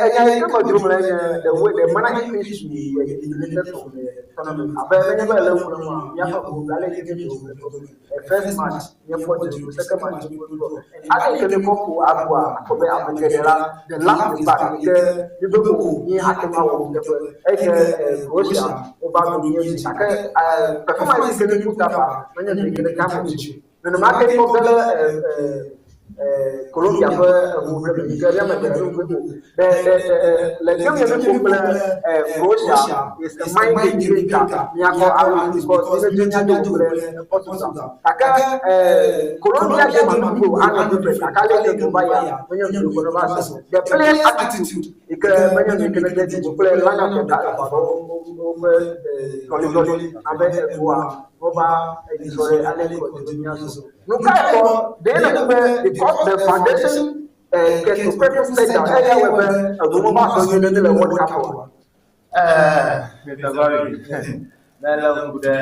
enya ke ko jumla the way the manner in which we were eliminated from the tournament abe never level no ya ko gale ke first match ya for the second match ade ke ko ko agwa ko be abengedela the last back ke bibe ko ni atema wo ke Russia over the years ake performance ke ni kutapa manya ke ka ko no market ko Colombia the game Russia is a mind game Colombia the players attitude the foundation to purpose set down area where a woman so you know what happened. Kita baru, dalam kuda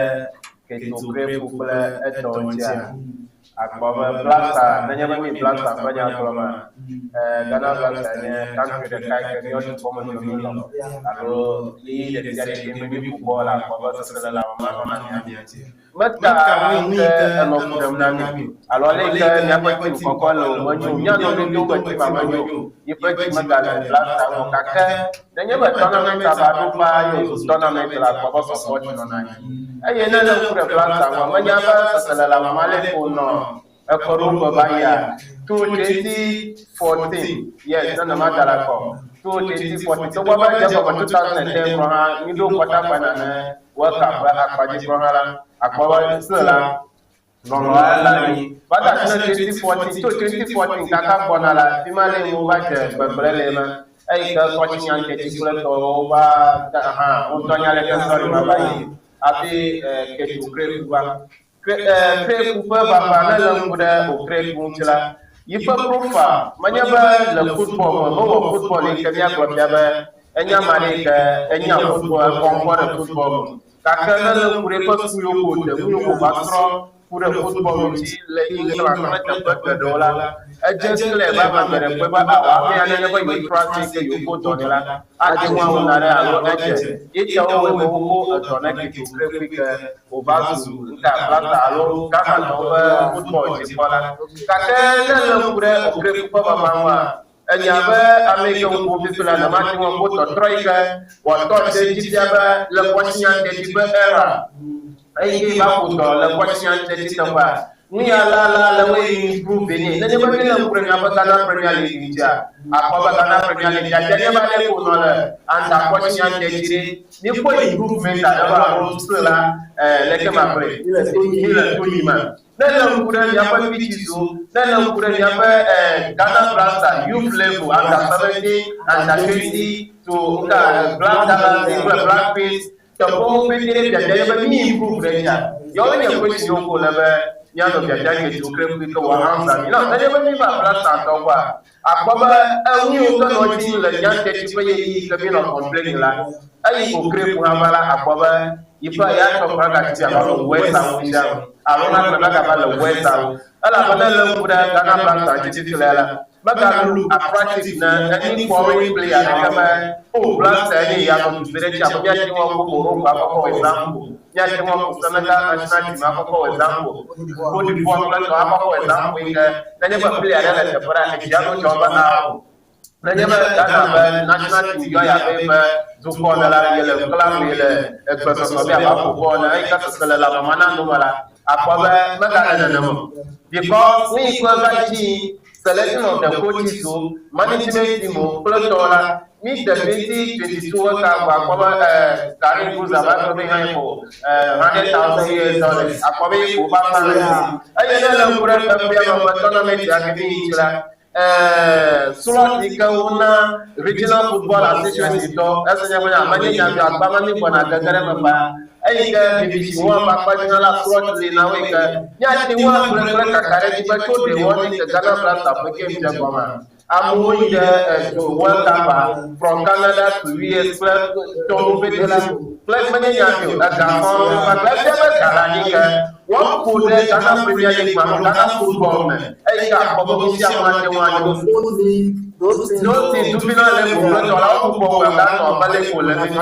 kita pray pula etonja. Aku belasa, nanya kami belasa banyak kelama. Karena belasanya kan kita kaya kerja komen dulu. Lalu ini jadi game bola, apa segala lama ni. Maka ni ke anu nami. Kalau lagi nyapa tu kalau maju, nyano ni tu bagi maju. Ipa maka belasa maka. Nanya tournament apa lupa yo tournament la apa support nona. Ayana la pura belasa, manyaba segala lama le puno. Ekorum babaya to 2014. Yes, no matter at all. To 2014. So what about 2010 from her, you do what happened World Cup, Aquaji Prohala, Aqua Sula, Normalani. But that's not 2014. To 2014, Kaka Bonala, Timale Mubaka, Babrelema. Ay coaching yang kecil tu, untungnya lepas sorry mabai, api kecu krep bapa dalam muda krep muncul. Ipa profa, menyebab le football, bawa football ini kami agak biasa, enya mereka, enya football, kompor football. Kakak dalam muda pas kuyu basro. Pura football uji lagi kalau nak dapat berdoa, adjust lebar macam apa bawa, ni ada apa yang traffic yang ikut doa, ada orang ada alur aja. Ini jauh membawa doa kita traffic obasu, tak belakang alur, kakak bawa football di sekolah. Kakak dalam pura bawa. Nyaba Amerika profesional nama cuma foto troika, waktu jadi siapa lepasnya jadi era. Ini bagus tu, lepasnya jadi tempat. Ni ala lewat improve ni. Nanti bagaimana Premier apa tanah Premier League dia? Apa tanah Premier League dia? Jadi bagaimana pun ada. Anda lepasnya jadi ni pun improvement ada baru setelah lekam apa? Ini tu lima. Dalam ukuran apa bicu? Dalam ukuran apa? Ghana Blaster youth level under 17, under 20 to Black Pits. Tampung pendiri jadi bagaimana improve dia? Yang ni aku cakap aku lepas yang tu jadi kita krep kita wahang sani. Nah, jadi bagaimana Blaster tahu apa? Apa ni orang orang le yang jadi sebagai kami nak komplain lah. Ayi aku krep apa ipa ya to praga tia ba wesa winda alona praga ba le wesa ala bana le muda kana Blaster jadi kelala maka lu attractive na any foreign player kama Blaster ni ya ko spirit ya ko ya ti wa ko ro ba ko example ya ti wa ko sanaka national team ko example ko di bo ko example inga na ba player ala ta para ya ko joba na Nanya Ghana national team ya ba zuko na la yele kala yele expression so ya ba ko na ai ka tsala la mana no mala akwa ba magana na mo because we ko ba ji selection of the coaches so management team plus dollar meet the 2022 World Cup akwa Karim Guza ba ko behind for $100,000 akwa ba ko ba na ai na la kura ta ya ba tournament ya ke ni kila Surat ikauna Regional Football Association itu, asanya punya amanya yang agama ni pun ada kerana apa? Aika divisi wa apa dengan la surat linawe ke? Nyati wa bulan-bulan kakare di baca dewan ni Ghana Blaster pakai macam mana? Amu ida World Cup from Canada to US club to club mana nyati? Agama club siapa kalani ke? One could Ghana Premier League, Ghana football man. Aika apa siapa macam those things to be level, kalau football Ghana apa level ni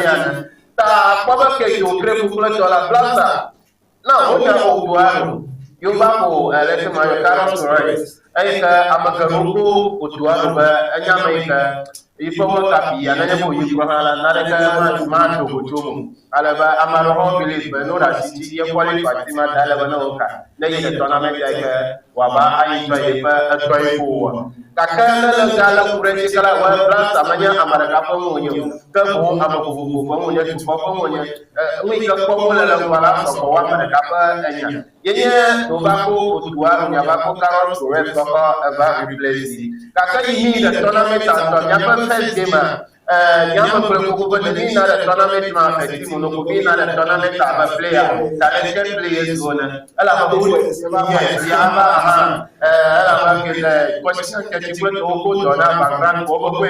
ta apa ke yo creo que la Blaster na oja otuaro yo babo lete mayo Carlos Torres aika amakaruko otuaro ba anyama ika ifomo tapi ananya bo yikwala na daga mato gotomo alaba amaro believe no da siti ya qualify tima dalaba na oka na yi tournament ika wa ba ai ba atoi ko kakana la gala kureti kala wa Blaster amanya amara ka ponyo kamo amakuvu ponyo tu ponyo wi ka ponyo la wala so wa mara ka pa anya yenye to ba ko otuaro nya ba ko Carlos Torres ko ba replace kaka yi the tournament and ya pa first game nyama ko ni na the tournament ma fa timu no ko na the tournament aba player talented players gona ala ba ko ya ba ala ba ke question ke ti ko ko dona background ko ko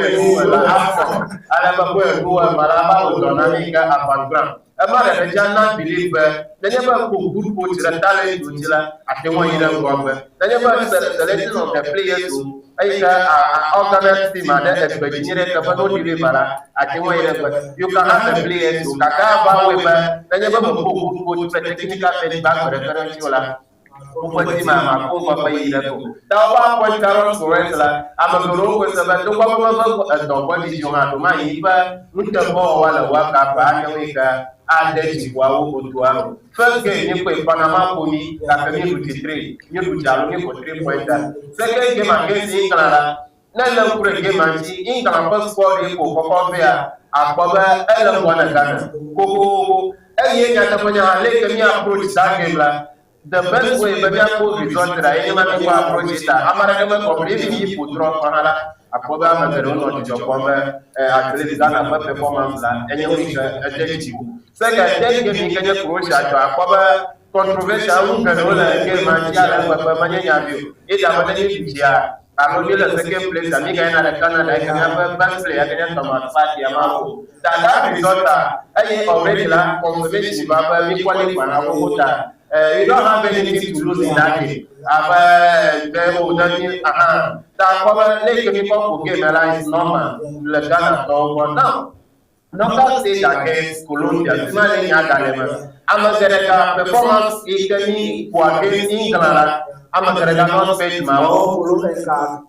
ala ba ko mala ba dona ni ka background amara da janna believe da ba ko good coach da talent do tila atewa ina ngombe da ba selection of the players aika alternate team ada expectation ka ba do deliver atewa ina you can have the players kaka ba we ba da ba ko good coach technical feedback reference wala Ukwati ma ko ba yi da ko da wa ko Carlos Torres la amagoro ko sa ba to ko ba to ko di jonga to ma yi ba mutambo wala wa ka ba nya we ka ade ti wa wo to aro first game ni ko Panama ko ni ka ka ni 3 ni du jalo ni ko 3 point second game against England na na kure game anti England pas score ko ko be akọba ele wana Ghana ko eye ya ta panya le ke mi approach that game la the best way be ya ko result ra ene ma ko approach ta amara ke ko bi ni putro panala akọba ma gero no ti jokoma athlete Ghana ma performance la ene wi ka ejeti se ka take game ke je Croatia to akọba controversial un gero la ke ma ya la ba ma nya bi e da ma ni dia kalau dia le second place ni kaya nak Canada kaya best player kaya Thomas Partey amako that result ai already la confirmation baba mi qualify na ko ta you don't have anything to lose in that game aba be o dani ta ko le ke mi ko game la is normal le Ghana to go now knockout stage against Colombia finally nya dalema amagereka performance ikani kwa against England amagarega non space mawo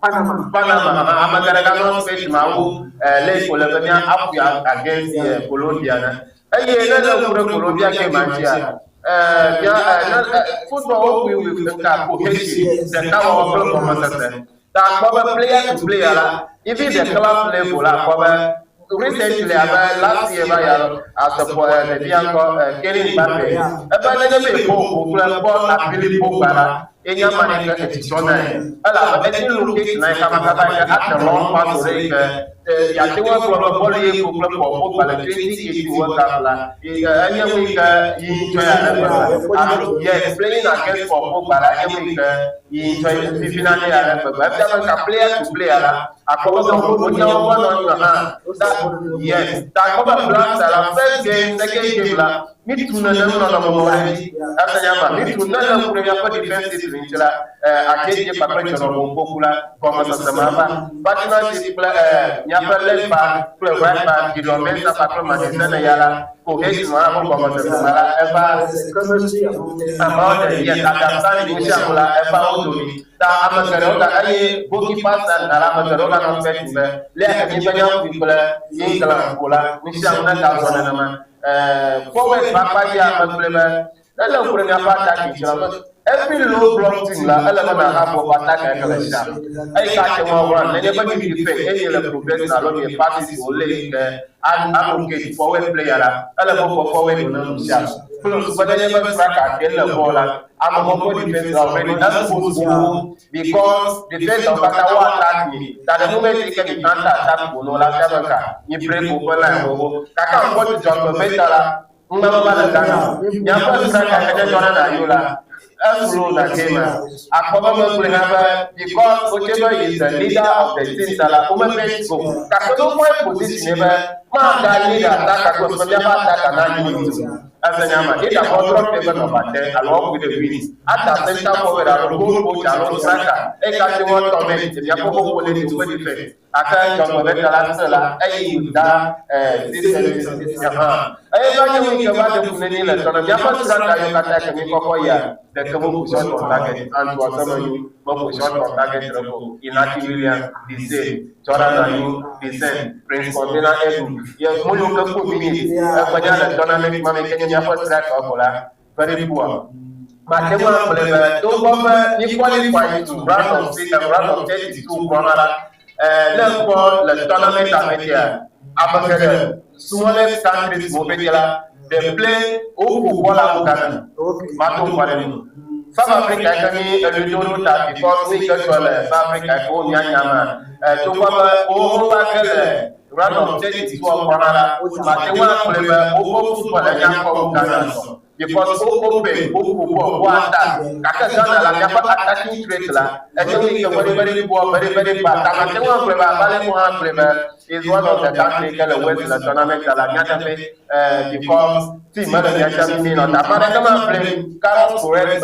Panama amagarega non space mawo le Colombia apia against Colombia na aye na le Colombia ke mantia football we ka cohesion the power of performance that cover player to player la even the club level la cover recently last year as a the Bianco Kenny Mbappe be ko club apili bala enya mane ka etitona ala ba eti locate na ka ba at the long pass rate ya te wa ko ye ko ko bala 2080 World Cup la enya we ka yi to ya playing against for bala enya we ka yi to final ya ba ka player to player la akoba ko no yes ta ko ba blast la first game second game la mituna na mo ata nyama mituna na premier for defensive rinchila akeje pakwe chono mbokula kwa masamama partnership nyapa leba right back kilomita pakwe madesana yala cohesion wa kwa masamama eba about ya adaptation inshallah eba odoni ta amakare oda aye boki pasa na amakare oda na fetime le akanye banya people ingala kola inshallah ta zona na man forward papa ya makulema la premier attack inshallah every low block team la ala na have of attack kala sha ai ka ke mo run ne ba ni defend any le progress na lo ye passes ole allocate forward player la ala bo forward no sha plus but they never track at the ball and mo defense already that's because defense of Bakawa attack me that the moment they can counter attack no la tabaka ni break over line go kaka mo John Betala ngaba la kana nyamba track at the na yola Afro na Kenya. Akobama Kulaba, because whatever is the leader of the team, Sala, Umabet go. Kakono position never, Maka leader, Takako, Taka, as a Yama, it a control paper of 10 along with the wings. At the center forward, a goal coach, Alon Saka, a Katiwan comment, the Yapo Police to defense. I can't come with Lansela, this is Yama. I don't know about the Punilla, Yama Saka, Yaka, Mikoya. The Kamu shot on target and to some you, Bobo shot on target, Inaki William, the same, Jordan Ayu, the same, Prince Container Edu, yes, Mulu Kapu, Pajana, tournament, Mamma Kenya, first track of Ola, very poor. Matema, don't bother, you qualify to round of 6 and round of 32 Granada, let's call the tournament amateur, Abakar, smallest countries, Mobila. They play au Kuala Ghana. Mato Parenu. South Africa can do that because we can South Africa go Nyama. To cover over run of 32 of Canada, Matewa Clever, over football and Yanko Ghana. Because Ope, Oku, Kakazana, la Japa attacking trait, and very poor, very bad. Matewa Clever is one of the countries that went to the tournament because team manager on the Panama play Carlos Torres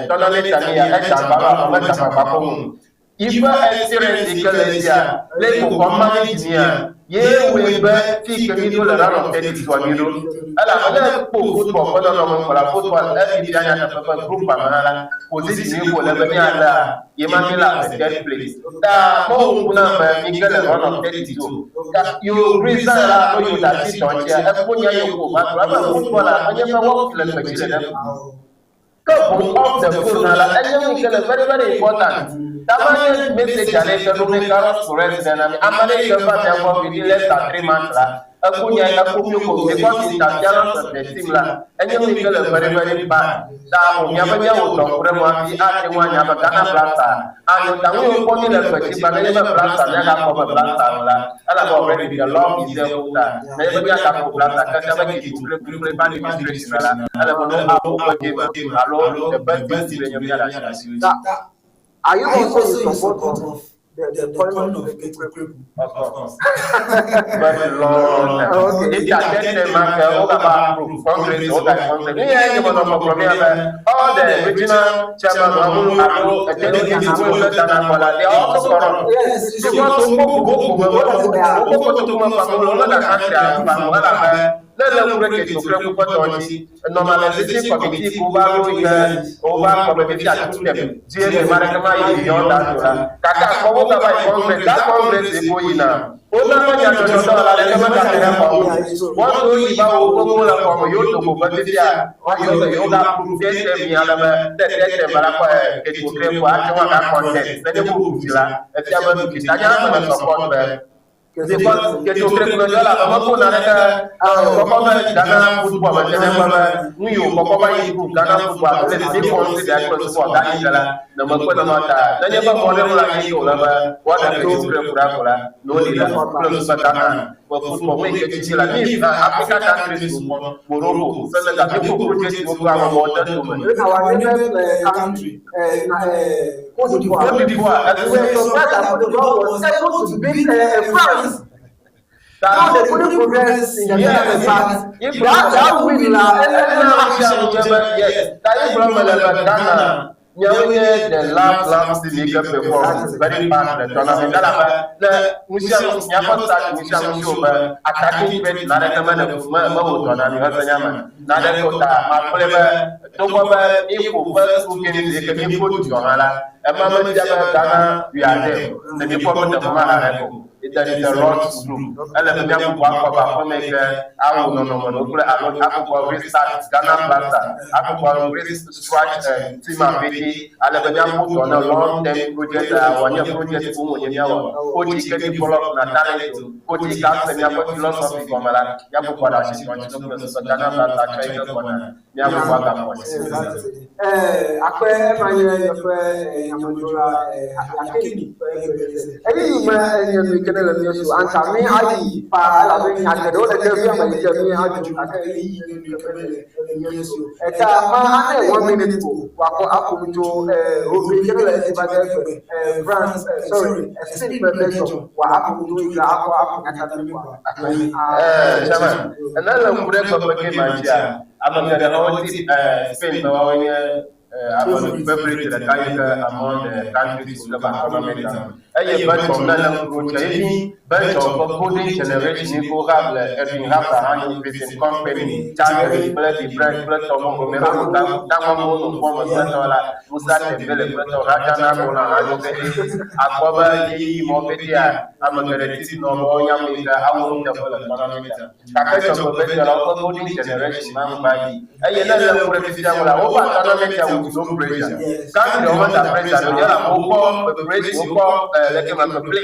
tournament experience Ikesia, les commandants, qui que nous le rendons peut-être soit nous. Alors, on a pour football, pour la football, et puis il y a un groupe à positionner pour le venir là, il m'a mis là, c'est place. Bon, on a mis le rendons peut-être tout. You reason là, you that sit on here, et pour y aller au combat, football là, on y a pas le petit là. Couple of the food là, and you can very, very important. Tamani message ale to make Carlos Flores and Amane Gamba for less than 3 months. Akunya Akumu because it's a challenge the team la. And you will very, very bad. Now, Yamaya will come the art one Yamagana Plata. And the will put in a particular Plata, Naga of a Plata. And I've already the law is there. Never got a Plata, Katavaki to play by administration. And I don't know how to give alone the best in your Are you also in support of the deployment of Ketu? Of course. But Lord, if you attend the market, all about Congress, all that Congress, all the regional chairman, they are also corrupt. Yes, normalisation committee over committee at GM Marakama is beyond that. Kaka, that Congress is going now. Now they couldn't progress in the past. If that will the last league before very fast the tournament. The Muslim attacking great Naraman of Mahotan and Hasanyaman. Narakota, Marpleva, Toba, Ifu, first who can put Johanna, a moment Ghana, we are there. The department of Maharago. That is a rock group. And the young walk of Afromaker, I will know, restart Ghana Plaza, Aqua Scratch, Tima Betty, Alabama on a long term project, 1 year project, Oti can develop Natale, Oti Gas and Yapo philosophy from Yapo Padashi, Ghana Plaza, China, Yapo February the among the countries who have government. A bunch of non bunch of coding generation who have a hand in company, charging bloody bread, blood of Momero, Damamo, former Santola, who started the village of Rajana, Aquaba, Mopedia, Amagareti, Nomoya, I won't develop parameter. Package of a coding generation, Mamma. Another president with no pressure. Can't over the pressure, you are over the pressure, let him play,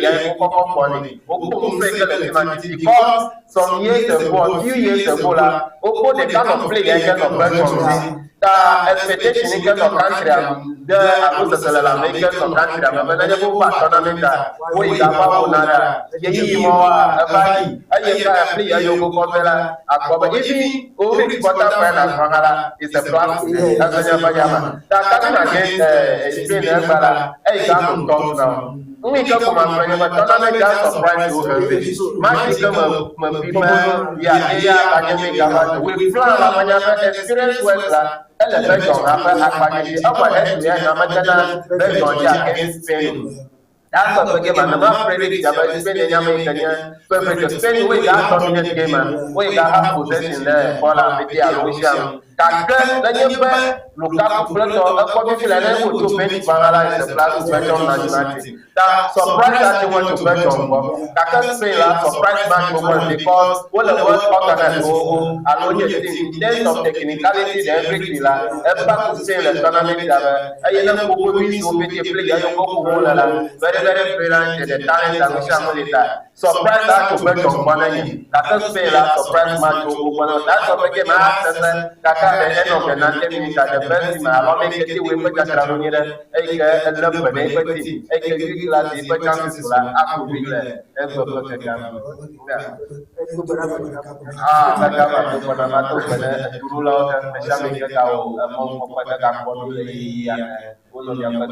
because some years ago, a few years ago, the kind of play I can of the expectation in terms of country, the Apostle makers of country, but I never want tournament. We have another, more play a yoga formula. If only quarter is a plus as a Yama. That against Spain, a gun comes now. We come from a friend, but tournament just surprise you her face. Much become people, we plan experience well. And the bench on upper against Spain. That's what the game and I'm predict about Spain and perfect Spain we got dominant game we got half possession there ball and media Lucian Kaka the game Lukaku Plato according to the to bench Bangala is the plus to bet on Manchester that surprise that they want to bet on Kaka Spain surprise match over because all the world organized alone in terms of technicality the every killer ever to say the tournament I know who is to be play very brilliant the talent that we shall that surprise that to bet on one Kaka Spain surprise match over that's what became after Kaka the end of the 90 minutes at the first team allowing the way we just around here a love for the team a class the chances to have to be there and so protect them Kaka for the matter to rule out and specially get our among of the Kaka and all of the other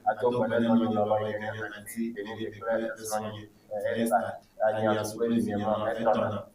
I don't want to know your lawyer and see any difference running and you are spreading your mouth.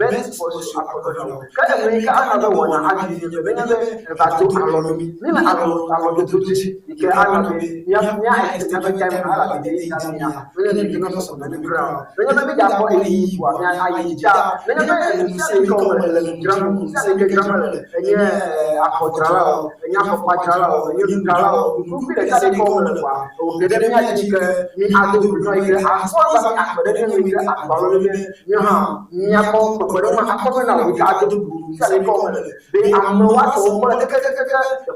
Best for Apollo. Another one, I give you the benefit about to allow me. Allow the duty. You can allow me. You have never time. I really do not on the ground. Whenever we got for any one, I job. Whenever you say, drum, and yeah, Apotrao, and Yapatrao, and you Trao, who could have said, oh, the Demiatica, me, I don't know. I saw that but when I come out without the they are no what over the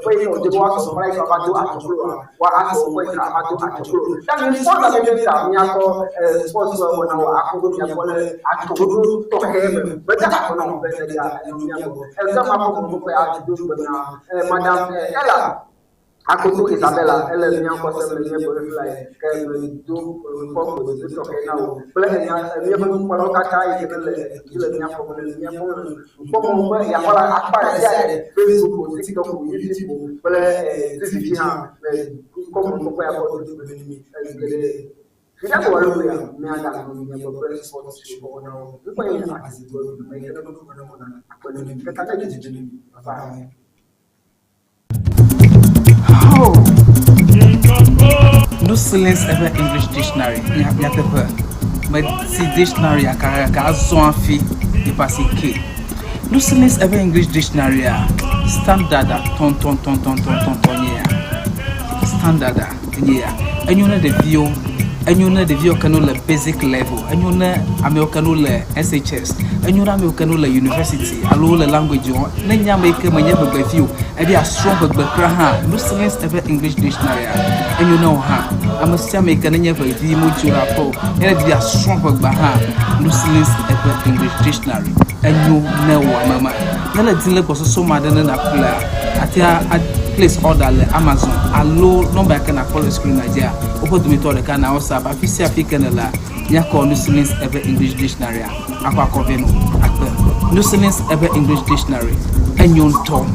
way of the water supply of Atu what I saw Atu. That is one of the Yako sports when I to him, but that happened and some of them are to do now. Madame Ella. Aku Isabella, ela minha coisa minha por aí, que do pouco do toque não. Minha vamos colocar aí que minha como vai a falar aparece Facebook, TikTok, YouTube, para como vai a foto do mim. Kita boleh lihat, meada minha por foto tipo não. Eu conheço a casa do mas eu não quando me cata de apa. No silence ever English dictionary. But see dictionary a zone fee the passing K. No silence ever English dictionary standard ton standard yeah. And you know the view. And you know the view canola basic level. And you know Americanola SHS. And you know Americanola University. Alola language. Nanya make a maneuver view. And they are strong but no silence ever English dictionary. And you know how I must make a never view mutual. And they are strong but no silence ever English dictionary. And you know mama. Nala dile was so mad than a player. Place order Amazon. Allo number can I follow screen Nigeria. Open to me to the can also but if African la nyako no silence ever English dictionary. Akwa koveno akpe. No silence ever English dictionary. Enyon tom.